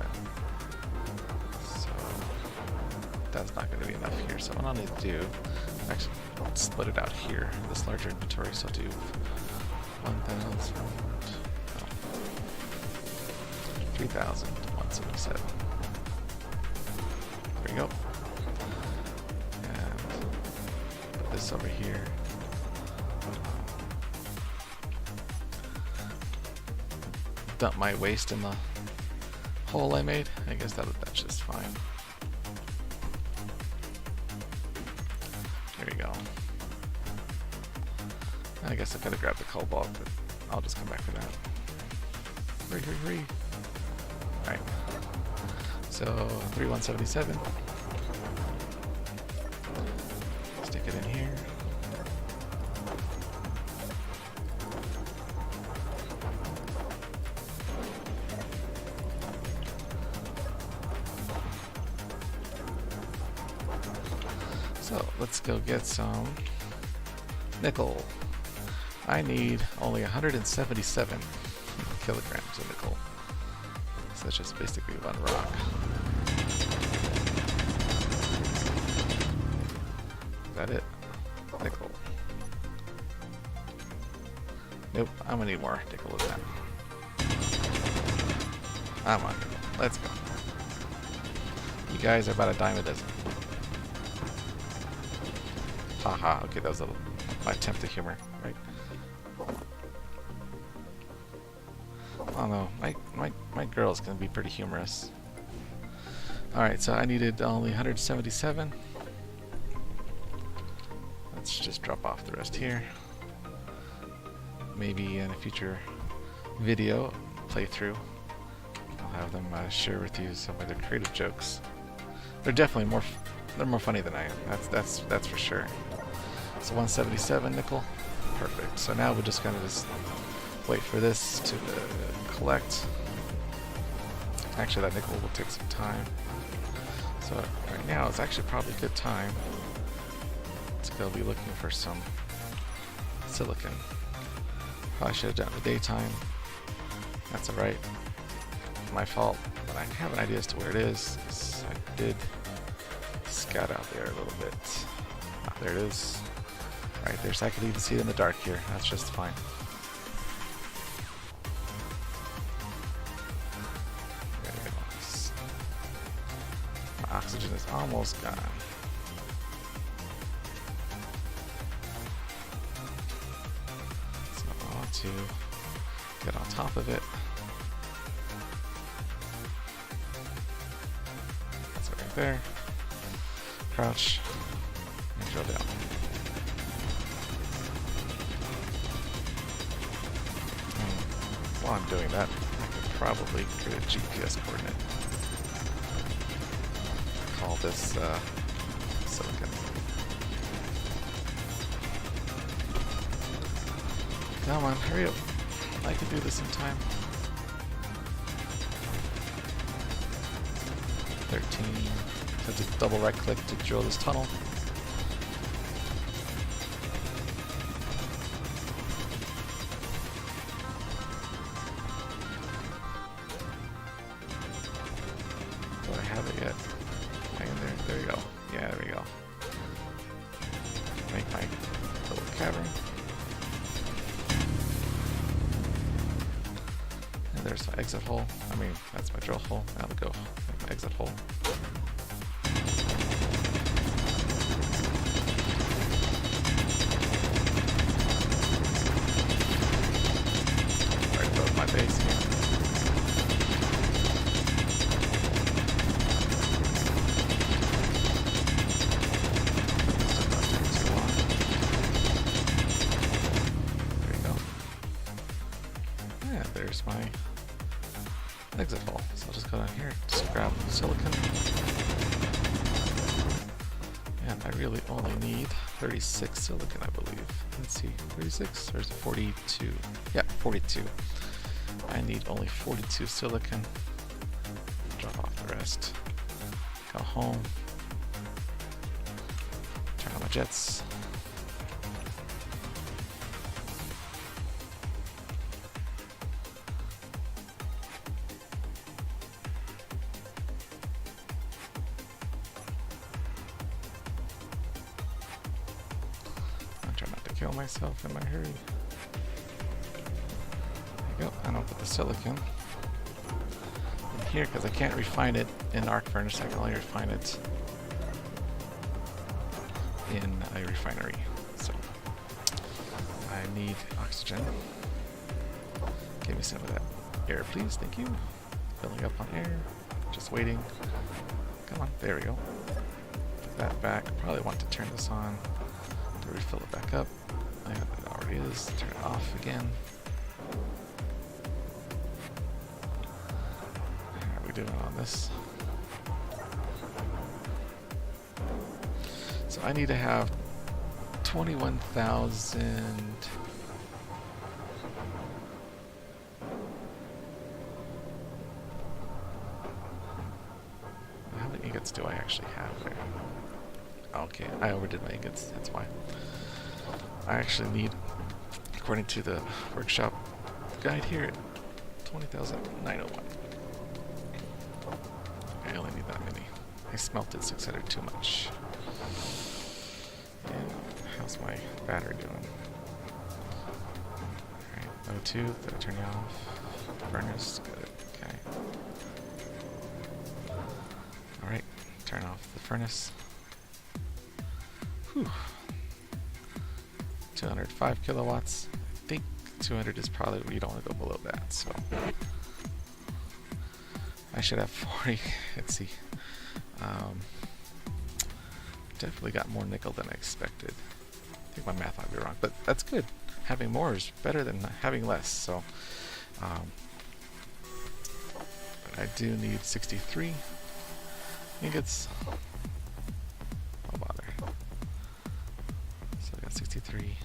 So that's not going to be enough here. So what I'll need to do, actually I'll split it out here, this larger inventory. So I'll do 3,177. There we go. And put this over here. Dump my waste in the hole I made. I guess that's just fine. There we go. I guess I gotta grab the cobalt, but I'll just come back for that. Hurry. Alright. So 3,177. Stick it in here. So let's go get some nickel. I need only 177 kilograms of nickel. So that's just basically 1 rock. Is that it? Nickel. Nope, I'm gonna need more nickel than that. Come on. Let's go. You guys are about a dime a dozen. Haha. Okay, that was my attempt to humor, right? Oh no, my girl's gonna be pretty humorous. Alright, so I needed only 177. Let's just drop off the rest here. Maybe in a future video playthrough, I'll have them share with you some of their creative jokes. They're definitely more funny than I am. That's for sure. So 177 nickel, perfect. So now we're just gonna wait for this to collect. Actually, that nickel will take some time. So right now it's actually probably a good time to go be looking for some silicon. Probably should have done it in the daytime. That's alright. My fault. But I have an idea as to where it is. 'Cause I did scout out there a little bit. Ah, there it is. Right there, so I could even see it in the dark here. That's just fine. There we go. My oxygen is almost gone. So I want to get on top of it. That's it right there. Crouch and drill down. While I'm doing that, I could probably create a GPS coordinate. Call this silicon. Come on, hurry up. I can do this in time. 13. So just double right click to drill this tunnel. Do I have it yet? Hang in there. There we go. Yeah, there we go. Make my little cavern. And there's my exit hole. I mean, that's my drill hole. Now to go make my exit hole. Right above my base here. Still not taking too long. There you go. Yeah, there's my exit hole. So I'll just go down here, just grab silicon. And I really only need 36 silicon, I believe. Let's see, 36 or is it 42? Yeah, 42. I need only 42 silicon. Drop off the rest. Go home. Turn on my jets. Try not to kill myself in my hurry. There you go. And I'll put the silicon in here because I can't refine it in arc furnace. I can only refine it in a refinery. So I need oxygen. Give me some of that air, please. Thank you. Filling up on air. Just waiting. Come on. There we go. Put that back. Probably want to turn this on to refill it back up. Yeah, it already is. Turn it off again. How are we doing on this? So I need to have 21,000. How many ingots do I actually have there? Okay, I overdid my ingots, that's why. I actually need, according to the workshop guide here, 20,901. I only need that many. I smelted 600 too much. And how's my battery doing? Alright, O2, did I turn you off? Furnace, good, okay. turn off the furnace. Whew. 205 kilowatts. I think 200 is probably, we don't want to go below that, so. I should have 40. Let's see. Definitely got more nickel than I expected. I think my math might be wrong, but that's good. Having more is better than having less, so. But I do need 63 ingots. Oh bother. So I got 63.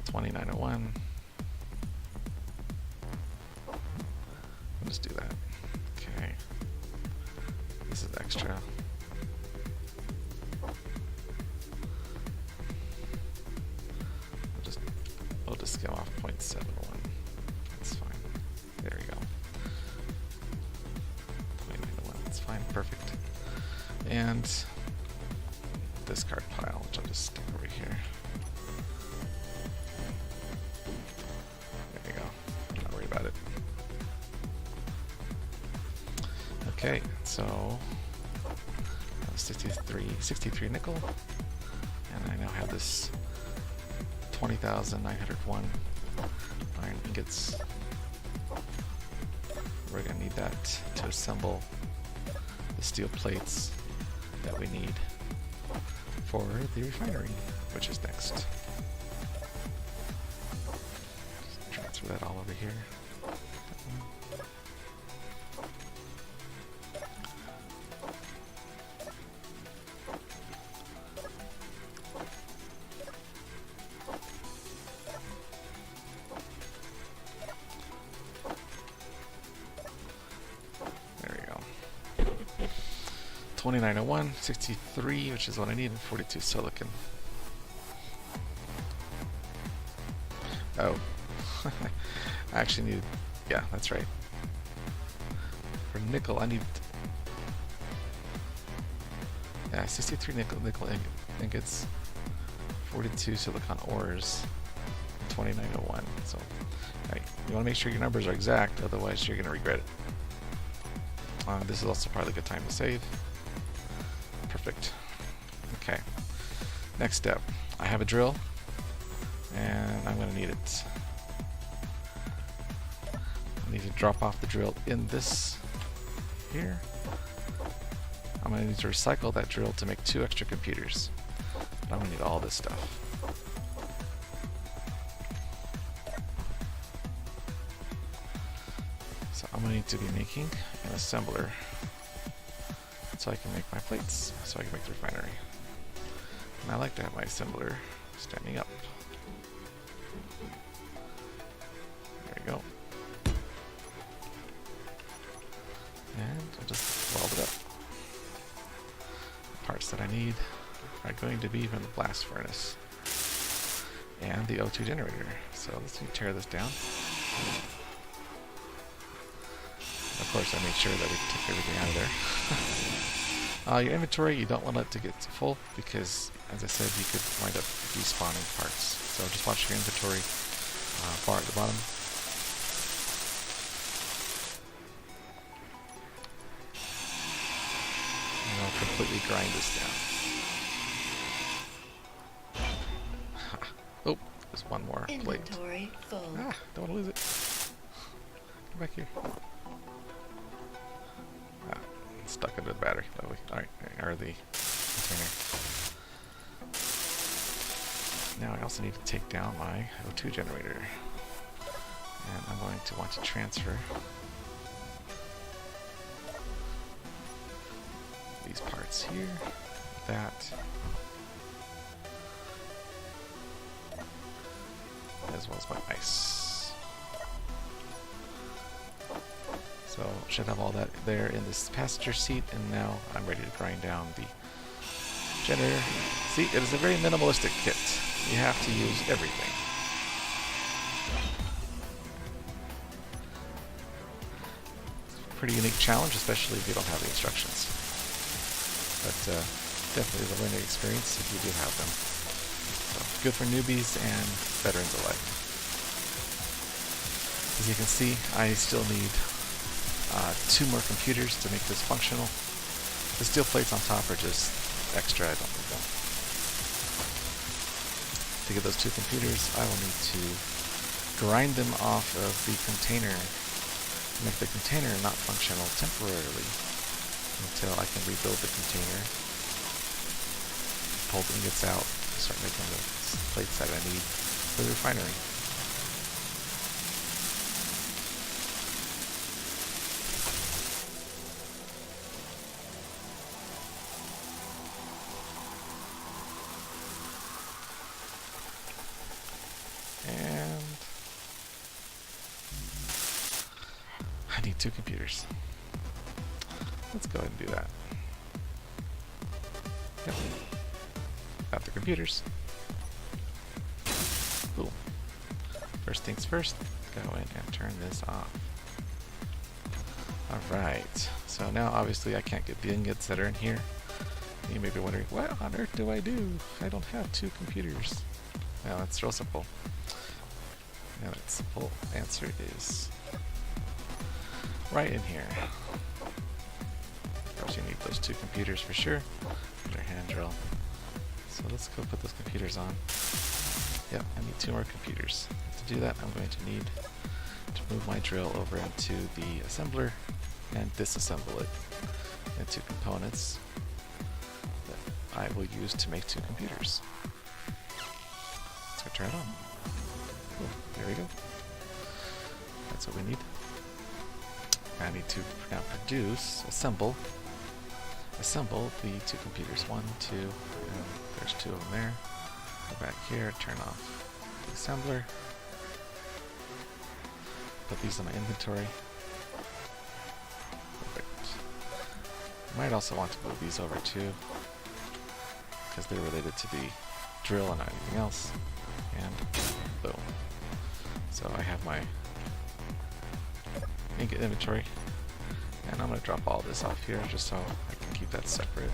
2901. We'll just do that. Okay. This is extra. We'll just skim off 0.71. That's fine. There we go. 2901. That's fine. Perfect. And discard pile, which I'll just stick over here. There you go. Not worry about it. Okay, so 63 nickel, and I now have this 20,901 iron ingots. We're gonna need that to assemble the steel plates that we need for the refinery, which is next. Just transfer that all over here. There we go. 2901, 63, which is what I need, and 42 silicon. Oh. I actually need, yeah, that's right. For nickel, I need, yeah, 63 nickel ingots, 42 silicon ores, 2901. So, right, you want to make sure your numbers are exact, otherwise you're going to regret it. This is also probably a good time to save. Perfect. Okay. Next step. I have a drill, and I'm going to need it. I need to drop off the drill in this here. I'm going to need to recycle that drill to make 2 extra computers. But I'm going to need all this stuff. So I'm going to need to be making an assembler so I can make my plates, so I can make the refinery. And I like to have my assembler standing up. There you go. And I'll just weld it up. The parts that I need are going to be from the blast furnace and the O2 generator. So let's tear this down. Of course, I made sure that we took everything out of there. Your inventory, you don't want it to get full because, as I said, you could wind up despawning parts. So just watch your inventory bar at the bottom. And I'll completely grind this down. Oh, there's one more plate. Inventory full. Ah, don't want to lose it. Come back here. Stuck into the battery. Alright, or the container. Now I also need to take down my O2 generator. And I'm going to want to transfer these parts here, that, as well as my ice. So should have all that there in this passenger seat, and now I'm ready to grind down the generator. See, it is a very minimalistic kit. You have to use everything. It's a pretty unique challenge, especially if you don't have the instructions. But definitely is a learning experience if you do have them. So good for newbies and veterans alike. As you can see, I still need 2 more computers to make this functional. The steel plates on top are just extra, I don't need them. To get those 2 computers, I will need to grind them off of the container, make the container not functional temporarily until I can rebuild the container, pull the ingots out, start making the plates that I need for the refinery. And I need 2 computers. Let's go ahead and do that. Yep. Got the computers. Cool. First things first, go in and turn this off. Alright, so now obviously I can't get the ingots that are in here. You may be wondering, what on earth do I do? I don't have 2 computers. Well, that's real simple. And its simple answer is right in here. Of course, you need those 2 computers for sure. Get our hand drill. So let's go put those computers on. Yep, I need 2 more computers. To do that, I'm going to need to move my drill over into the assembler and disassemble it into components that I will use to make 2 computers. Let's go turn it on. Cool. There we go. That's what we need. I need to now assemble the 2 computers. 1, 2, and there's 2 of them there. Go back here, turn off the assembler. Put these in my inventory. Perfect. Might also want to move these over too, because they're related to the drill and not anything else. And boom. So I have my ingot inventory, and I'm going to drop all this off here just so I can keep that separate.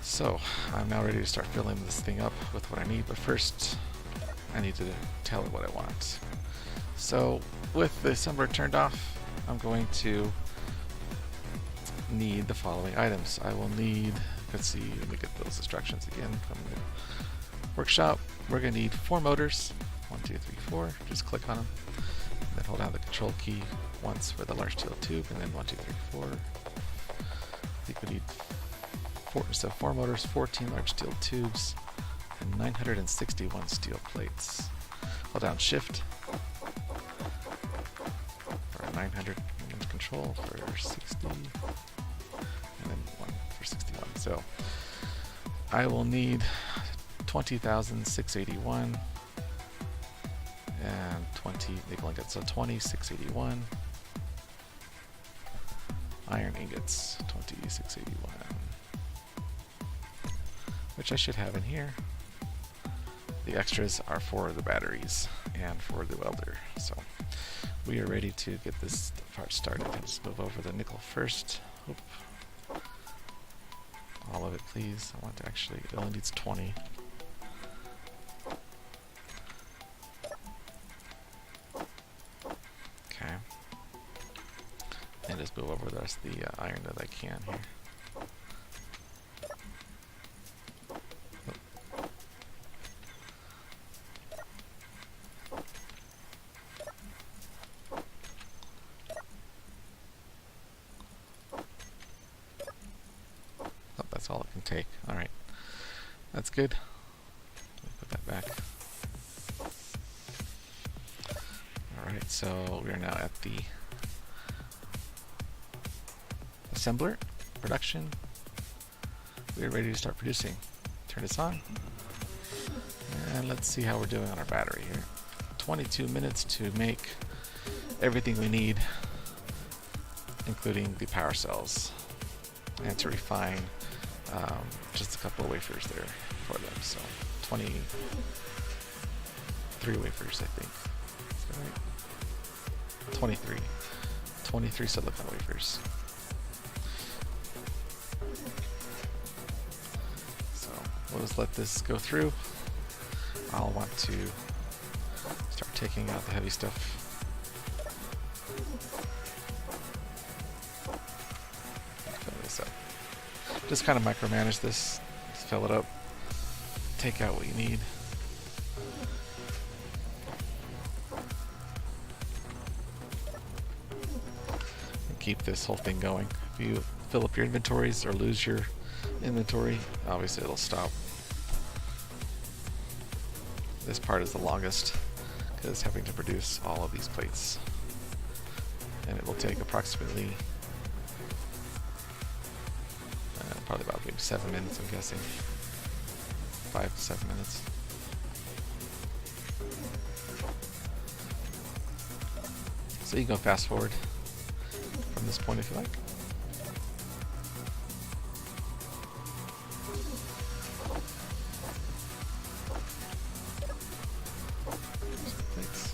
So I'm now ready to start filling this thing up with what I need, but first I need to tell it what I want. So with the assembler turned off, I'm going to need the following items. I will need, let's see, let me get those instructions again from the workshop. We're going to need 4 motors, 1, 2, 3, 4, just click on them, and then hold down the control key once for the large steel tube, and then 1, 2, 3, 4. I think we need 4 motors, 14 large steel tubes, and 961 steel plates. Hold down shift for 900, and control for 60, and then 1 for 61. So I will need 20,681 and 20 nickel ingots, so 20,681 iron ingots, 20,681, which I should have in here. The extras are for the batteries and for the welder. So we are ready to get this part started. Let's move over the nickel first. Oop. All of it, please. I want to actually, it only needs 20. Okay. And just move over the rest of the iron that I can here. That's all it can take. Alright. That's good. Put that back. Alright, so we are now at the assembler, production. We are ready to start producing. Turn this on. And let's see how we're doing on our battery here. 22 minutes to make everything we need, including the power cells, and to refine just a couple of wafers there for them. So 23 wafers, I think. Is that right? 23 silicon wafers. So we'll just let this go through. I'll want to start taking out the heavy stuff. Just kind of micromanage this. Just fill it up. Take out what you need. And keep this whole thing going. If you fill up your inventories or lose your inventory, obviously it'll stop. This part is the longest because having to produce all of these plates. And it will take approximately probably about maybe 7 minutes, I'm guessing. 5 to 7 minutes. So you can go fast forward from this point if you like. Thanks.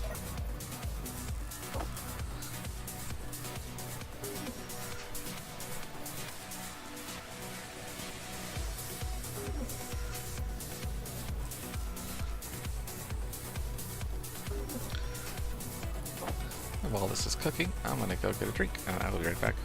While this is cooking, I'm gonna go get a drink and I will be right back.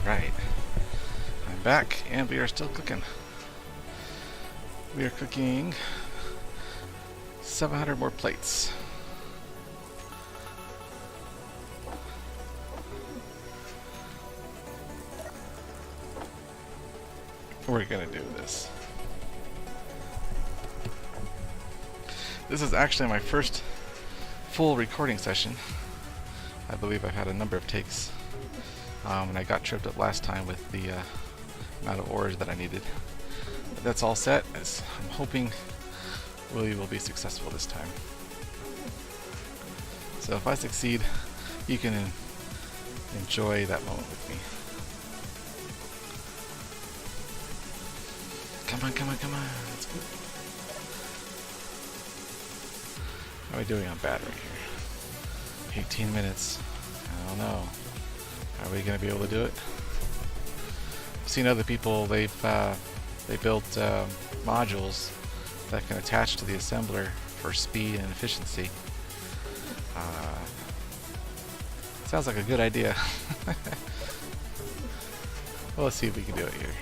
Alright, I'm back and we are still cooking. We are cooking 700 more plates. We're gonna do this. This is actually my first full recording session. I believe I've had a number of takes. And I got tripped up last time with the amount of ores that I needed. But that's all set. I'm hoping we will be successful this time. So if I succeed, you can enjoy that moment with me. Come on, come on, come on. Let's go. How are we doing on battery here? 18 minutes. I don't know. Are we going to be able to do it? I've seen other people, they built modules that can attach to the assembler for speed and efficiency. Sounds like a good idea. Well, let's see if we can do it here.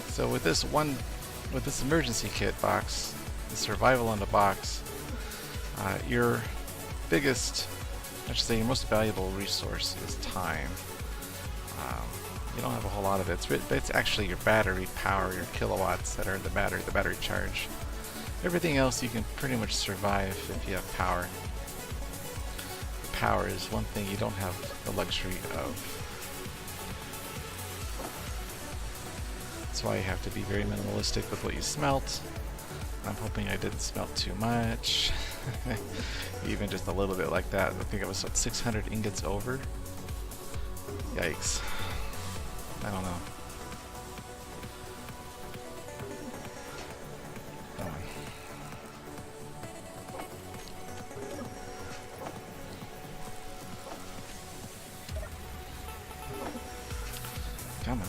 So with this emergency kit box, the survival in the box, your biggest, I should say your most valuable resource is time. You don't have a whole lot of it. It's actually your battery power, your kilowatts that are in the battery charge. Everything else you can pretty much survive if you have power. The power is one thing you don't have the luxury of. That's why you have to be very minimalistic with what you smelt. I'm hoping I didn't smelt too much. Even just a little bit like that. I think it was what, 600 ingots over? Yikes. I don't know. Come on. Come on.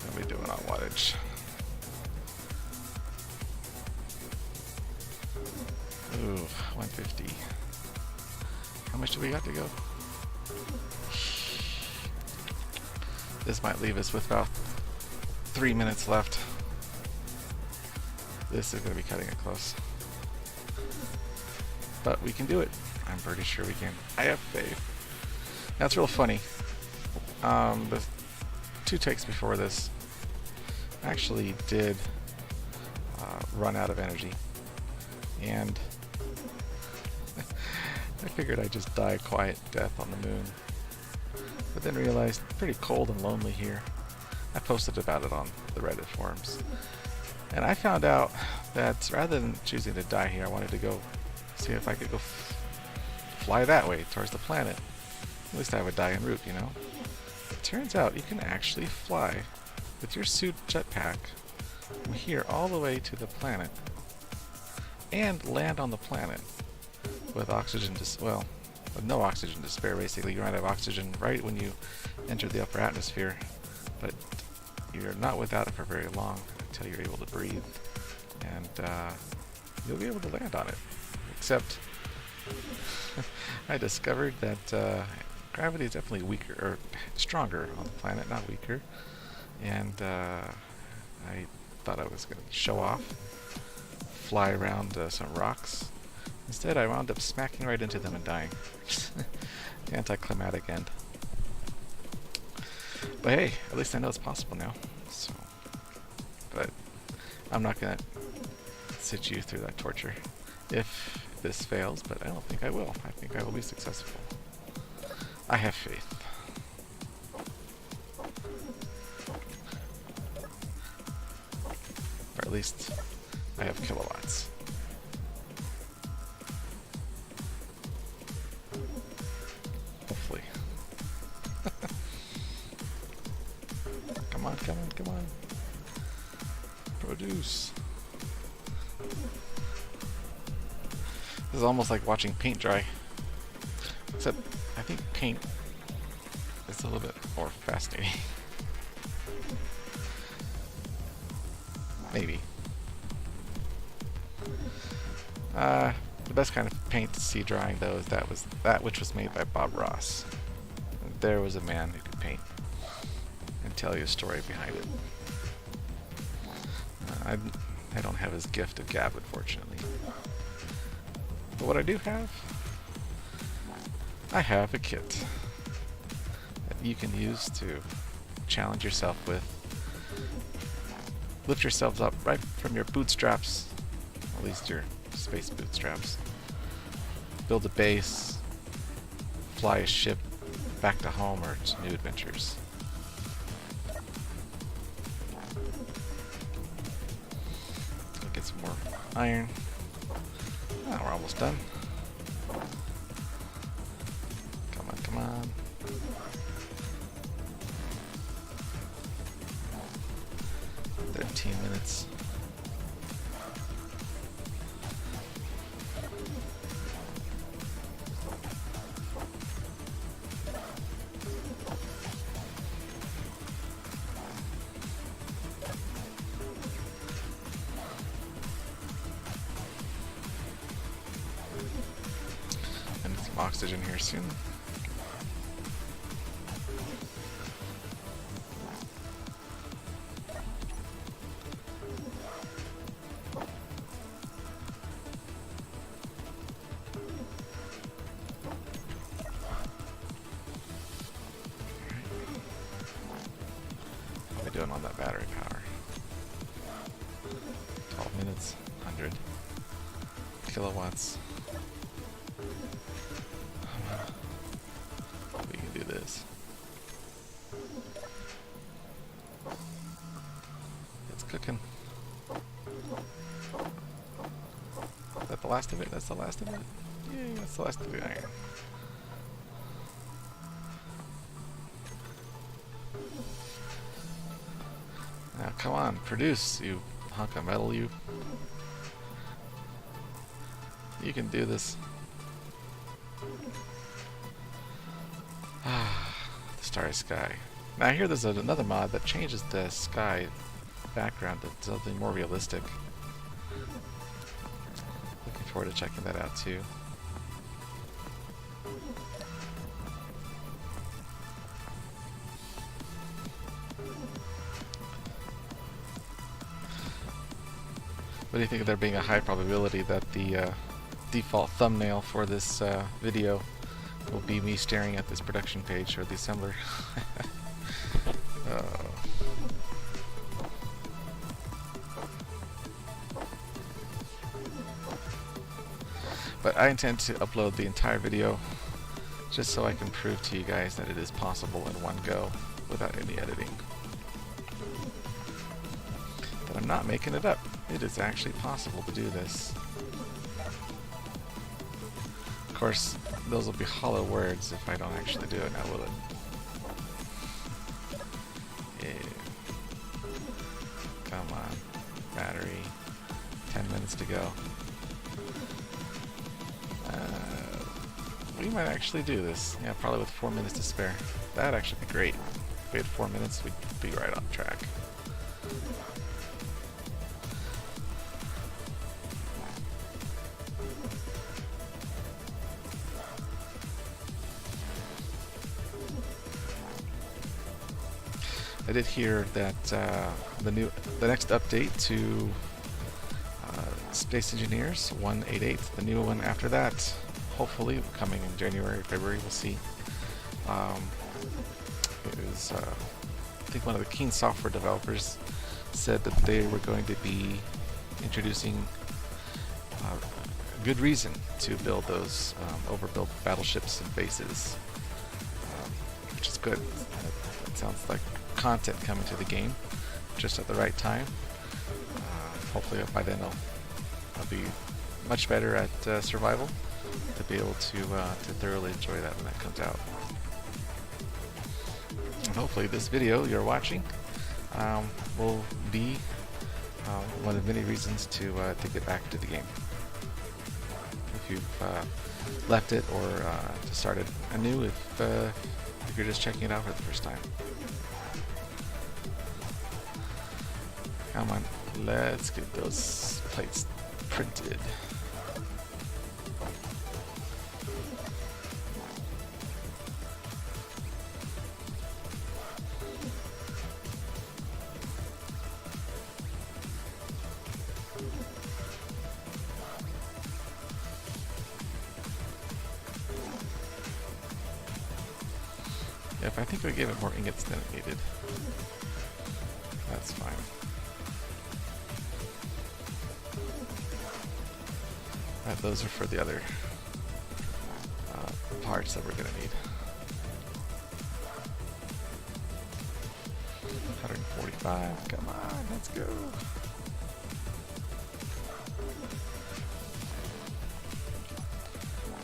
What are we doing on wattage? 50. How much do we got to go? This might leave us with about 3 minutes left. This is going to be cutting it close. But we can do it. I'm pretty sure we can. I have faith. Now it's real funny. The 2 takes before this actually did run out of energy. And I figured I'd just die a quiet death on the moon. But then realized, pretty cold and lonely here. I posted about it on the Reddit forums. And I found out that rather than choosing to die here, I wanted to go see if I could go fly that way, towards the planet. At least I would die en route, you know? It turns out you can actually fly with your suit jetpack from here all the way to the planet. And land on the planet with oxygen with no oxygen to spare, basically. You might have oxygen right when you enter the upper atmosphere, but you're not without it for very long until you're able to breathe, and you'll be able to land on it. Except, I discovered that gravity is definitely weaker, or stronger on the planet, not weaker, and I thought I was going to show off, fly around some rocks. Instead, I wound up smacking right into them and dying. Anticlimactic end. But hey, at least I know it's possible now. So, but I'm not gonna sit you through that torture if this fails. But I don't think I will. I think I will be successful. I have faith. Or at least I have kilowatts. Hopefully. Come on, come on, come on. Produce. This is almost like watching paint dry. Except, I think paint is a little bit more fascinating. Maybe. The best kind of paint to see drying, though, is that which was made by Bob Ross. There was a man who could paint and tell you a story behind it. I don't have his gift of gab, unfortunately. But what I do have, I have a kit that you can use to challenge yourself with. Lift yourselves up right from your bootstraps, at least your space bootstraps. Build a base, fly a ship back to home or to new adventures. Go get some more iron. Ah, we're almost done. Come on, come on. Minutes. I need some oxygen here soon. Doing on that battery power. 12 minutes, 100 kilowatts. We can do this. It's cooking. Is that the last of it? That's the last of it? Yeah, that's the last of the iron. Now come on, produce, you hunk of metal, you. You can do this. Ah, the starry sky. Now I hear there's another mod that changes the sky background to something more realistic. Looking forward to checking that out too. What do you think of there being a high probability that the default thumbnail for this video will be me staring at this production page or the assembler? But I intend to upload the entire video just so I can prove to you guys that it is possible in one go without any editing. But I'm not making it up. It is actually possible to do this. Of course, those will be hollow words if I don't actually do it now, will it? Yeah. Come on. Battery. 10 minutes to go. We might actually do this. Yeah, probably with 4 minutes to spare. That'd actually be great. If we had 4 minutes, we'd be right on track. I did hear that the next update to Space Engineers 188, the new one after that, hopefully coming in January, February, we'll see. It was, I think one of the Keen software developers said that they were going to be introducing a good reason to build those overbuilt battleships and bases, which is good. That sounds like content coming to the game just at the right time. Hopefully by then I'll be much better at survival to be able to thoroughly enjoy that when that comes out. And hopefully this video you're watching will be one of many reasons to get back into the game. If you've left it or just started anew, if you're just checking it out for the first time. Come on, let's get those plates printed. Yep, I think we gave it more ingots than it needed. That's fine. Those are for the other parts that we're going to need. 145, come on, let's go.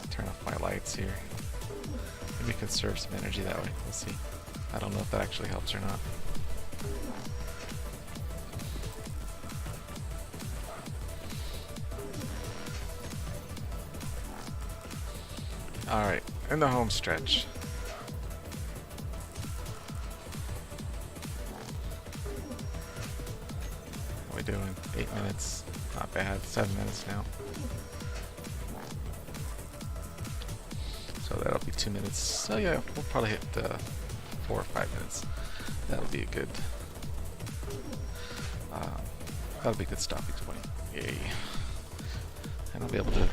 Turn off my lights here. Maybe conserve some energy that way, we'll see. I don't know if that actually helps or not. Alright, in the home stretch. How are we doing? 8 minutes. Not bad. 7 minutes now. So that'll be 2 minutes. So yeah, we'll probably hit 4 or 5 minutes. That'll be a good... that'll be a good stopping point. Yay. And I'll be able to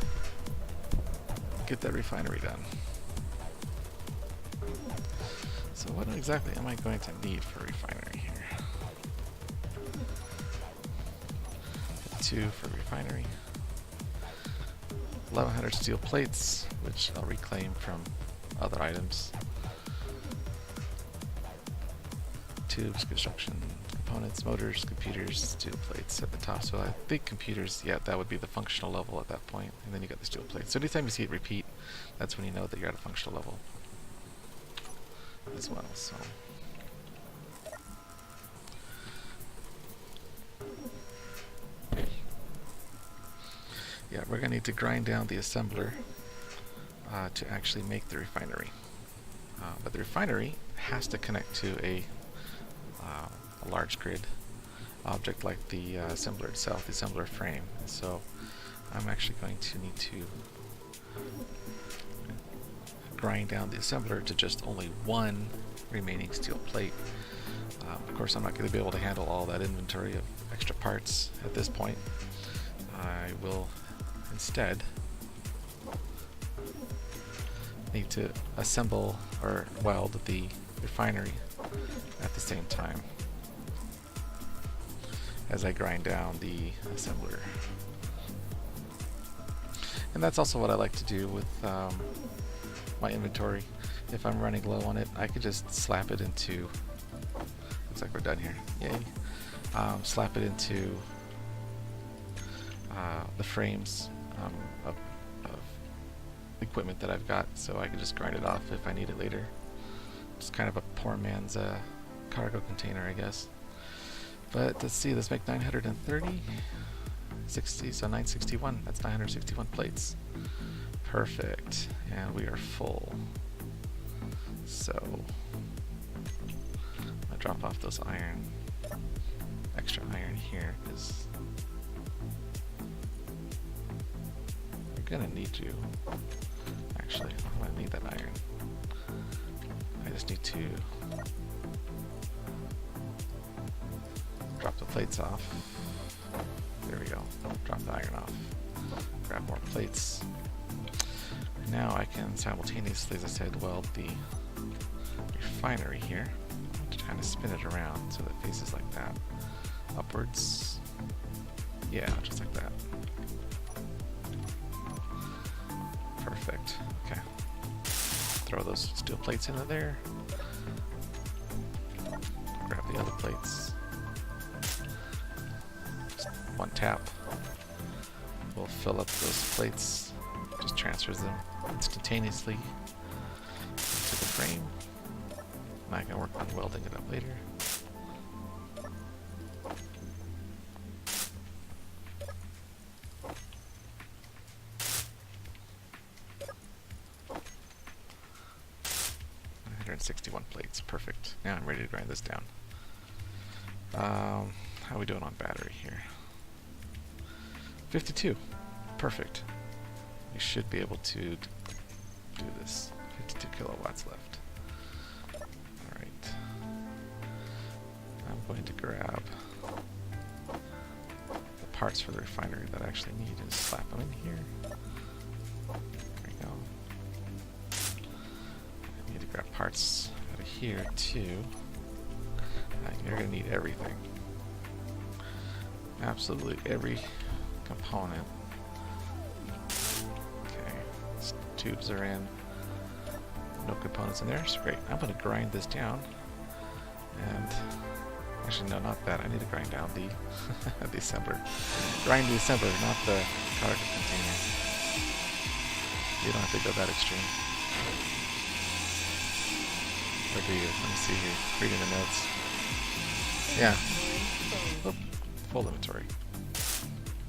get that refinery done. So what exactly am I going to need for a refinery here? 2 for refinery. 1100 steel plates, which I'll reclaim from other items. Tubes, construction components, motors, computers, steel plates at the top. So I think computers, yeah, that would be the functional level at that point. And then you got the steel plates. So anytime you see it repeat, that's when you know that you're at a functional level as well. So yeah, we're going to need to grind down the assembler to actually make the refinery. But the refinery has to connect to a large grid object like the assembler itself, the assembler frame. So I'm actually going to need to grind down the assembler to just only 1 remaining steel plate. Of course, I'm not going to be able to handle all that inventory of extra parts at this point. I will instead need to assemble or weld the refinery at the same time as I grind down the assembler. And that's also what I like to do with my inventory. If I'm running low on it, I could just slap it into, looks like we're done here, yay. Slap it into the frames of equipment that I've got, so I can just grind it off if I need it later. It's kind of a poor man's cargo container, I guess. But let's see, let's make 930, 60, so 961. That's 961 plates. Perfect, and we are full. So I'll drop off those extra iron here, because we're gonna need you. Actually, I'm gonna need that iron. I just need to drop the plates off. There we go. Drop the iron off. Grab more plates. And now I can simultaneously, as I said, weld the refinery here. I want to kind of spin it around so that it faces like that. Upwards. Yeah, just like that. Perfect. Okay. Throw those steel plates into there. Grab the other plates. Just one tap. We'll fill up those plates. Just transfers them instantaneously to the frame. And I can work on welding it up later. Plates, perfect. Now I'm ready to grind this down. How are we doing on battery here? 52. Perfect. We should be able to do this. 52 kilowatts left. Alright. I'm going to grab the parts for the refinery that I actually need and slap them in here. There we go. I need to grab parts out of here too. You're going to need everything. Absolutely every component. Okay, these tubes are in. No components in there. So great. I'm going to grind this down. And actually, no, not that. I need to grind down the the assembler. Grind the assembler, not the cargo container. You don't have to go that extreme. Or do you? Let me see here. Reading the notes. Yeah. Oh, full inventory.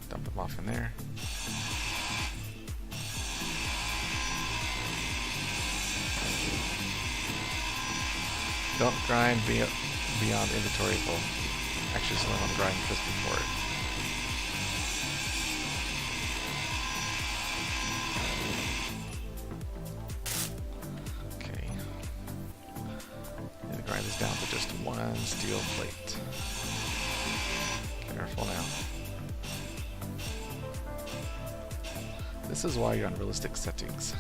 Dump them off in there. Don't grind beyond inventory full. Actually, so I'm grinding just before it. Okay. I'm gonna grind this down to just one steel plate. Careful now. This is why you're on realistic settings.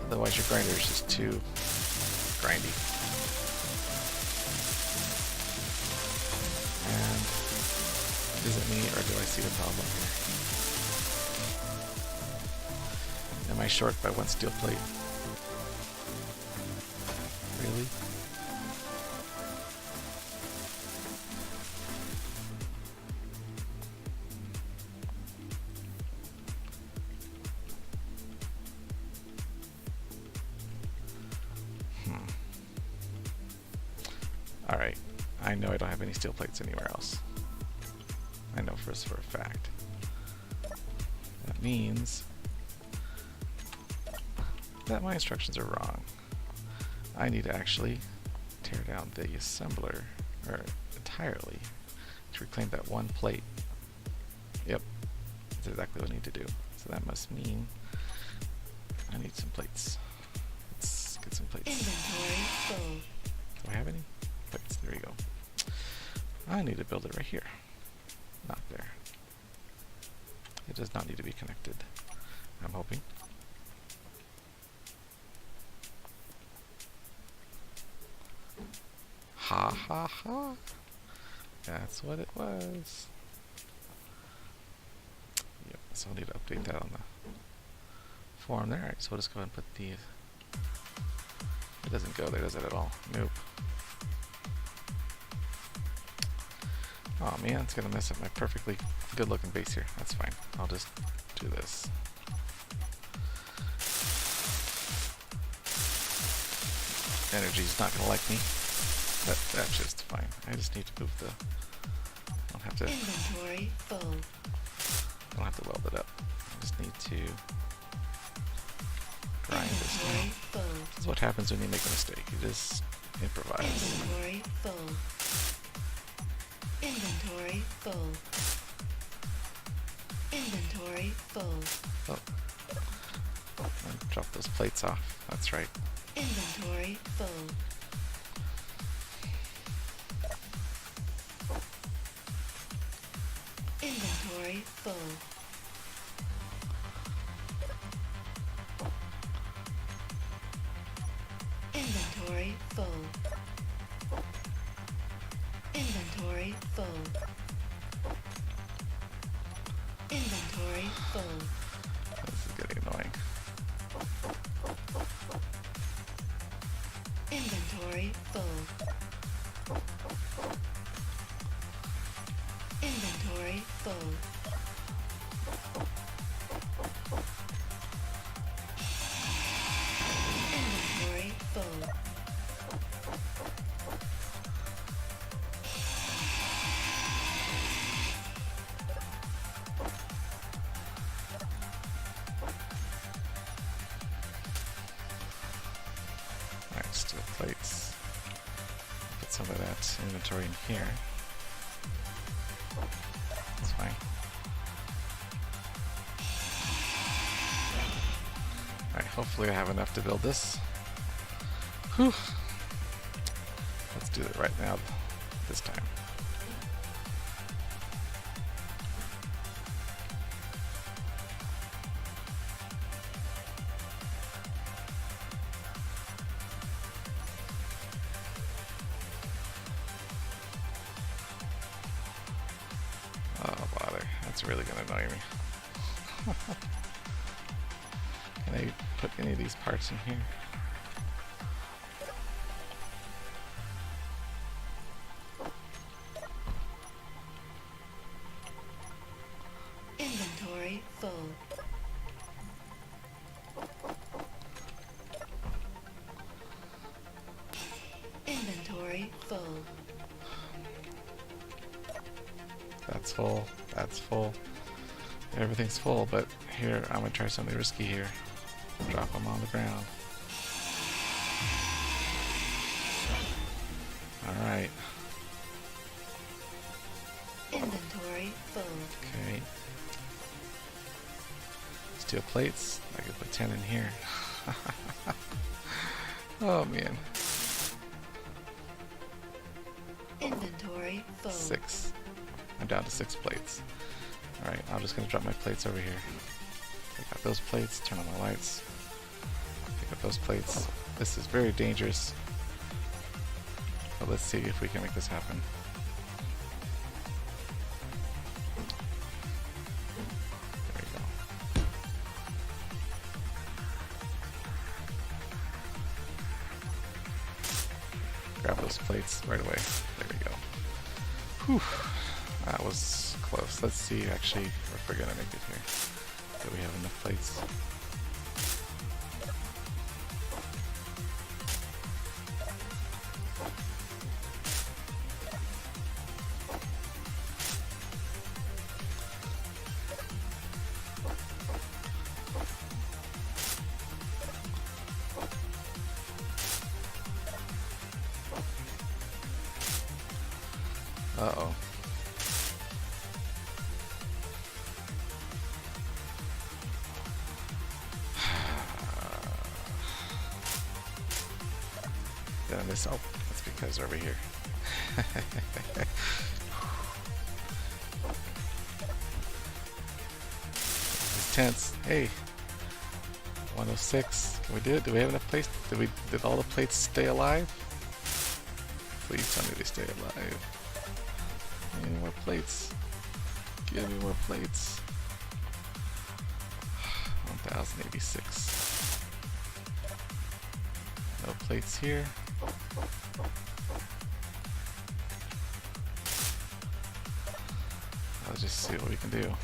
Otherwise your grinder is just too grindy. And is it me or do I see the problem here? Am I short by one steel plate? Really? Alright, I know I don't have any steel plates anywhere else. I know for a fact. That means that my instructions are wrong. I need to actually tear down the assembler entirely to reclaim that one plate. Yep, that's exactly what I need to do. So that must mean I need some plates. Let's get some plates. Inventory full. Do I have any? Plates, there we go. I need to build it right here. Not there. It does not need to be connected, I'm hoping. Ha ha ha. That's what it was. Yep, so I'll need to update that on the forum there. Alright, so we'll just go ahead and put the... It doesn't go there, does it at all? Nope. Oh man, it's gonna mess up my perfectly good looking base here. That's fine. I'll just do this. Energy's not gonna like me, but that's just fine. I just need to move the... I don't have to... Inventory full. I don't have to weld it up. I just need to grind this Inventory down. full. This is what happens when you make a mistake. You just improvise. Inventory full. Inventory full. Inventory full. Oh. And drop those plates off. That's right. Inventory full. Inventory full. Inventory full. Inventory full. Inventory full. This is getting annoying. Inventory full. Inventory full. Inventory full. Alright, steel plates. Put some of that inventory in here. That's fine. Alright, hopefully I have enough to build this. Whew. Let's do it right now, this time. Oh, bother. That's really going to annoy me. Can I put any of these parts in here? Inventory full. Inventory full. That's full. That's full. Everything's full, but here, I'm going to try something risky here. Drop them on the ground. Alright. Inventory full. Okay. Steel plates. I could put 10 in here. Oh man. Inventory full. 6. I'm down to 6 plates. Alright, I'm just going to drop my plates over here. Take out those plates, turn on my lights. Pick up those plates. This is very dangerous. But let's see if we can make this happen. There we go. Grab those plates right away. There we go. Whew. That was close. Let's see actually if we're gonna make it here. Do we have enough plates? Uh-oh. Did I miss? Oh, that's because over here. tense. Hey, 106. Can we do it? Do we have enough plates? Did all the plates stay alive? Please tell me they stay alive. Give me more plates. Give me more plates. 1086. No plates here. Let's just see what we can do.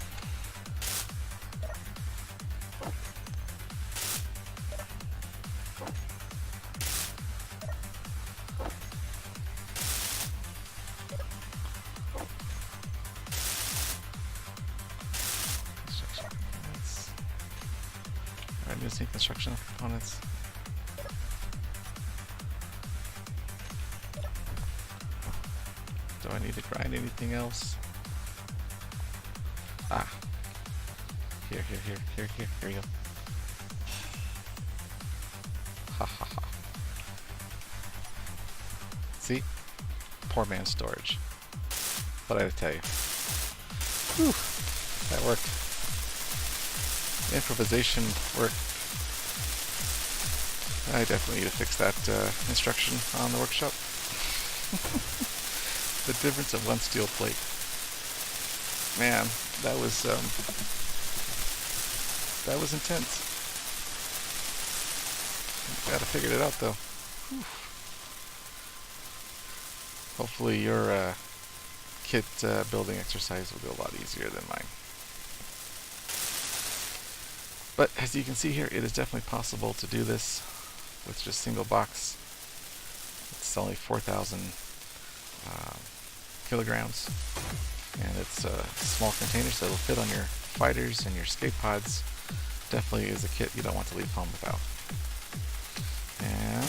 Construction components. Alright, missing construction components. Do I need to grind anything else? Ah. Here we go. Ha ha ha. See? Poor man's storage. What did I tell you? Whew. That worked. Improvisation worked. I definitely need to fix that instruction on the workshop. The difference of one steel plate. Man, that was intense. Gotta figure it out though. Whew. Hopefully your kit building exercise will go a lot easier than mine. But as you can see here, it is definitely possible to do this with just single box. It's only 4,000 kilograms, and it's a small container, so it'll fit on your fighters and your escape pods. Definitely is a kit you don't want to leave home without. And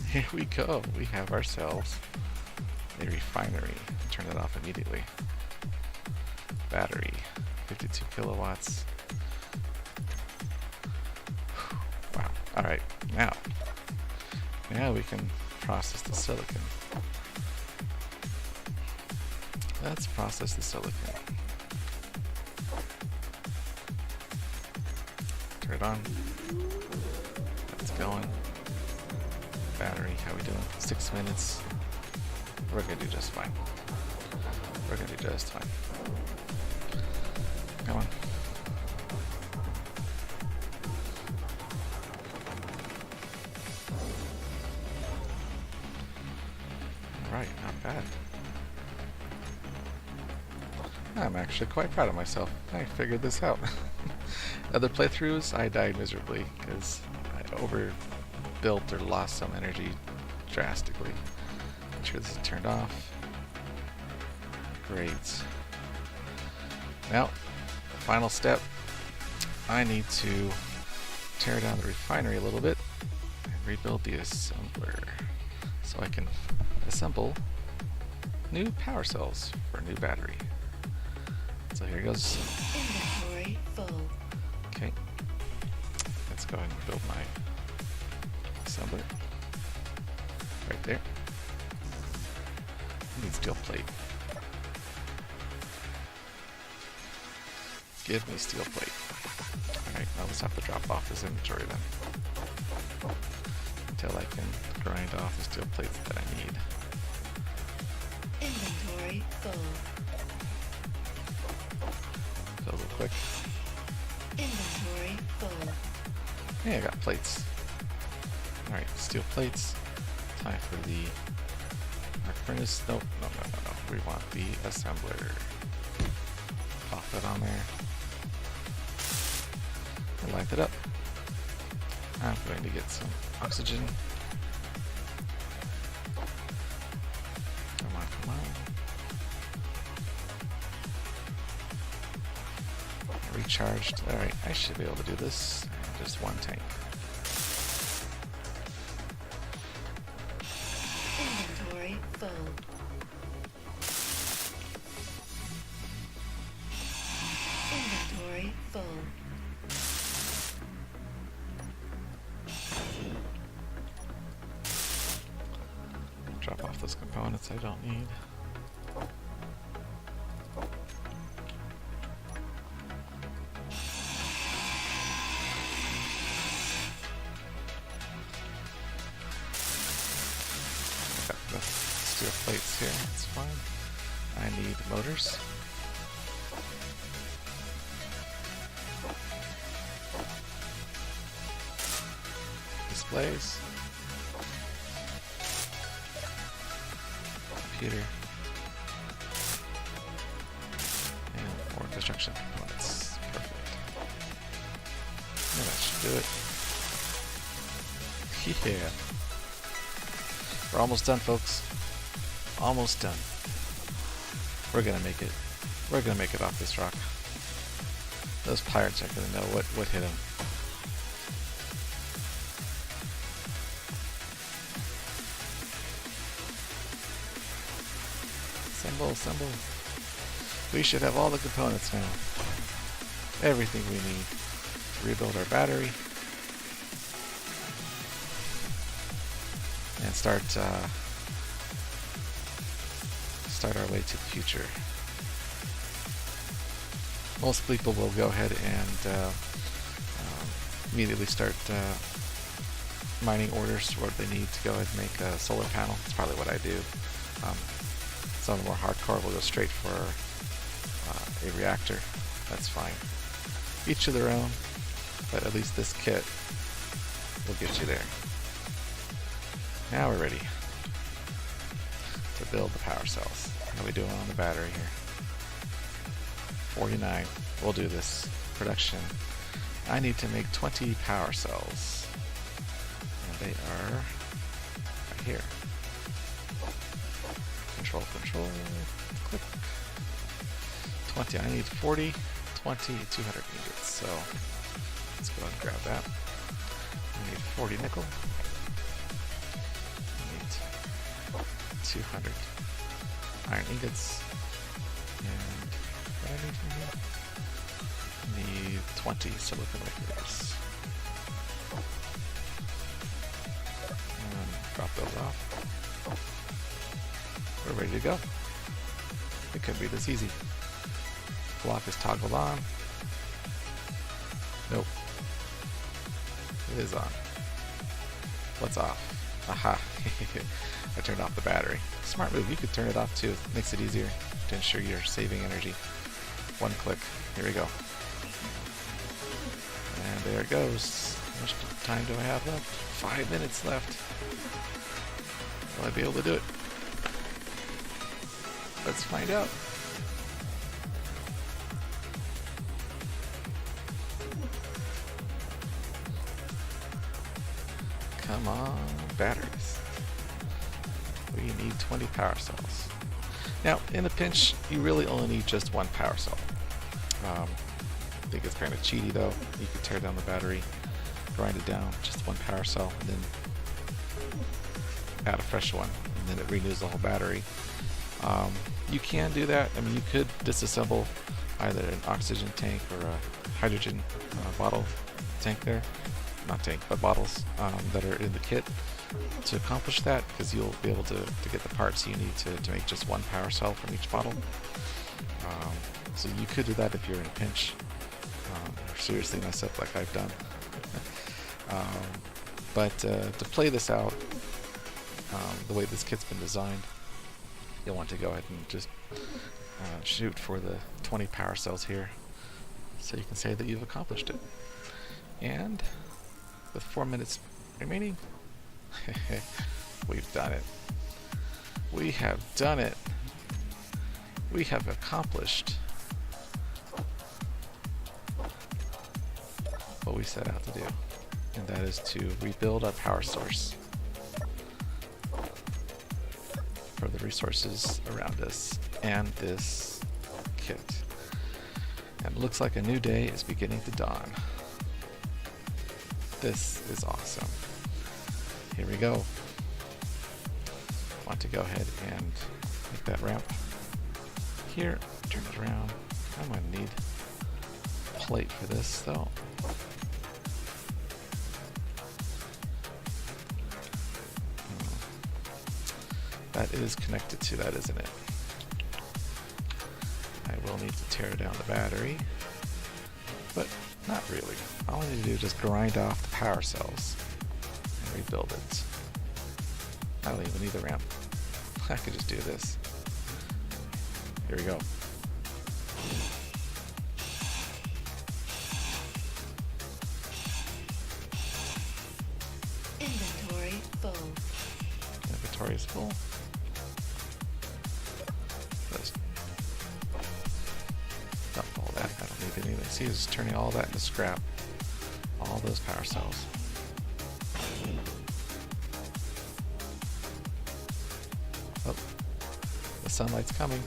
here we go. We have ourselves a refinery. Turn it off immediately. Battery, 52 kilowatts. Wow. All right. Now we can process the silicon. Let's process the silicon. Turn it on. That's going. Battery, how we doing? 6 minutes. We're gonna do just fine. We're gonna do just fine. Come on. Alright, not bad. I'm actually quite proud of myself. I figured this out. Other playthroughs, I died miserably because I overbuilt or lost some energy drastically. Make sure this is turned off. Great. Now, the final step. I need to tear down the refinery a little bit and rebuild the assembler so I can assemble new power cells for a new battery. So here goes. Inventory full. Okay. Let's go ahead and build my assembler. Right there. Need steel plate. Give me steel plate. Alright, now let's have to drop off this inventory then. Until I can grind off the steel plates that I need. Inventory full. So real quick. Inventory full. Hey, I got plates. Alright, steel plates. Time for the arc furnace. Nope, no. We want the assembler. Pop that on there. And light it up. I'm going to get some oxygen. Come on. Recharged. Alright, I should be able to do this. Just one tank. Inventory full. Inventory full. Drop off those components I don't need. steel plates here. That's fine. I need motors. Displays. Computer. And more construction components. Perfect. And that should do it. Yeah. We're almost done, folks. Almost done. We're gonna make it. We're gonna make it off this rock. Those pirates aren't gonna know what hit them. Assemble, assemble. We should have all the components now. Everything we need to rebuild our battery and start our way to the future. Most people will go ahead and immediately start mining orders for what they need to go ahead and make a solar panel. That's probably what I do. Some of the more hardcore will go straight for a reactor. That's fine. Each to their own, but at least this kit will get you there. Now we're ready to build the power cells. How are we doing on the battery here? 49. We'll do this. Production. I need to make 20 power cells. And they are right here. Control, control, click. 20. I need 40, 20, 200 units. So let's go ahead and grab that. I need 40 nickel. 200 iron ingots, and what I need from here? I need 20 silicon wafers. And drop those off. We're ready to go. It couldn't be this easy. Block is toggled on. Nope. It is on. What's off? Aha. I turned off the battery. Smart move. You could turn it off too. Makes it easier to ensure you're saving energy. One click. Here we go. And there it goes. How much time do I have left? 5 minutes left. Will I be able to do it? Let's find out. Come on, batteries. We need 20 power cells. Now, in a pinch, you really only need just one power cell. I think it's kind of cheaty though. You could tear down the battery, grind it down, just one power cell, and then add a fresh one, and then it renews the whole battery. You can do that. I mean, you could disassemble either an oxygen tank or a hydrogen bottle tank there. Not tank, but bottles that are in the kit to accomplish that, because you'll be able to get the parts you need to make just one power cell from each bottle. So you could do that if you're in a pinch, or seriously mess up like I've done. But to play this out, the way this kit's been designed, you'll want to go ahead and just shoot for the 20 power cells here, so you can say that you've accomplished it. And with 4 minutes remaining, we've done it. We have done it. We have accomplished what we set out to do, and that is to rebuild our power source for the resources around us and this kit. And it looks like a new day is beginning to dawn. This is awesome. Here we go. Want to go ahead and make that ramp here. Turn it around. I'm going to need a plate for this though. That is connected to that, isn't it? I will need to tear down the battery, but not really. All I need to do is just grind off the power cells and rebuild it. I don't even need the ramp. I could just do this. Here we go. Inventory full. Inventory is full. Let's dump all that. I don't need anything. See, it's turning all that into scrap. All those power cells. Oh, the sunlight's coming.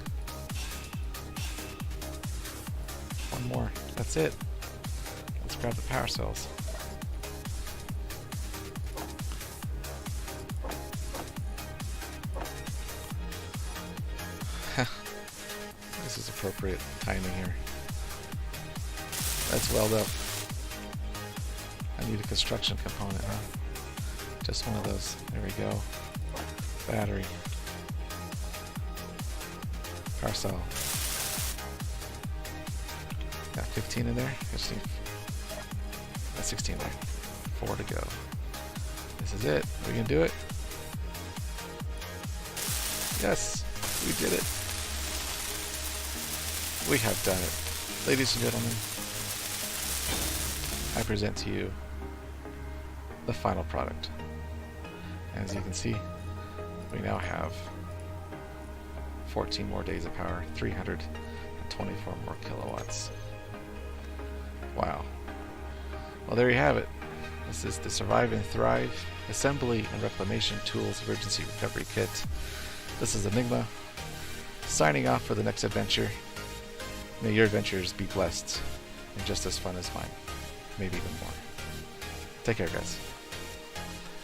One more. That's it. Let's grab the power cells. This is appropriate timing here. Let's weld up. I need a construction component, huh? Just one of those. There we go. Battery. Power cell. Got 15 in there. Just need 16 there. 4 to go. This is it. Are we gonna do it? Yes, we did it. We have done it. Ladies and gentlemen, I present to you the final product. As you can see, we now have 14 more days of power, 324 more kilowatts. Wow. Well, there you have it. This is the Survive and Thrive Assembly and Reclamation Tools Emergency Recovery Kit. This is Enigma, signing off for the next adventure. May your adventures be blessed and just as fun as mine. Maybe even more. Take care, guys.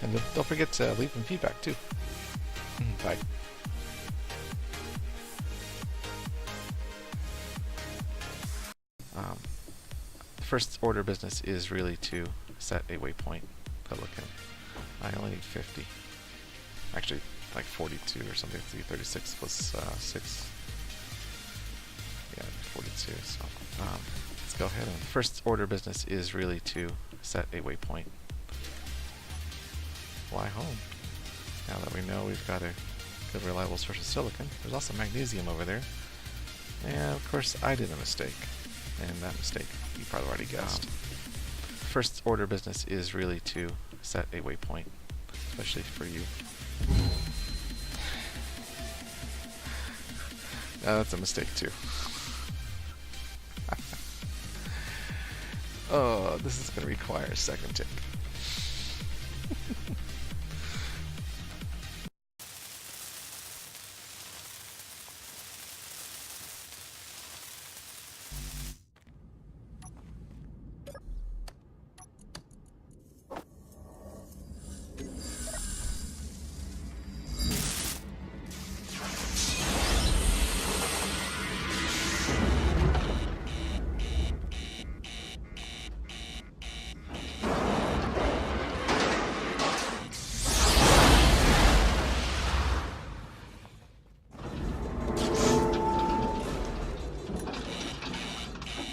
And don't forget to leave some feedback, too. Bye. First order of business is really to set a waypoint Pelican. I only need 50. Actually, like 42 or something. 36 plus 6. Yeah, 42. So let's go ahead. And first order of business is really to set a waypoint. Fly home. Now that we know we've got a good reliable source of silicon, there's also magnesium over there. And of course, I did a mistake. And that mistake you probably already guessed. First order of business is really to set a waypoint, especially for you. That's a mistake too. Oh, this is going to require a second take.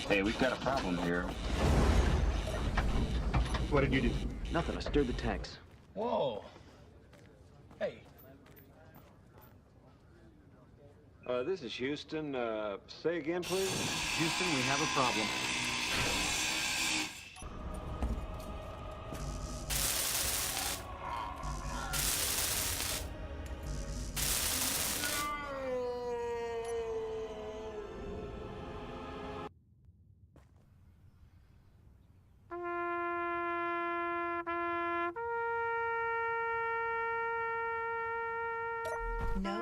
Hey, we've got a problem here. What did you do? Nothing. I stirred the tanks. Whoa. Hey. This is Houston. Say again, please. Houston, we have a problem. No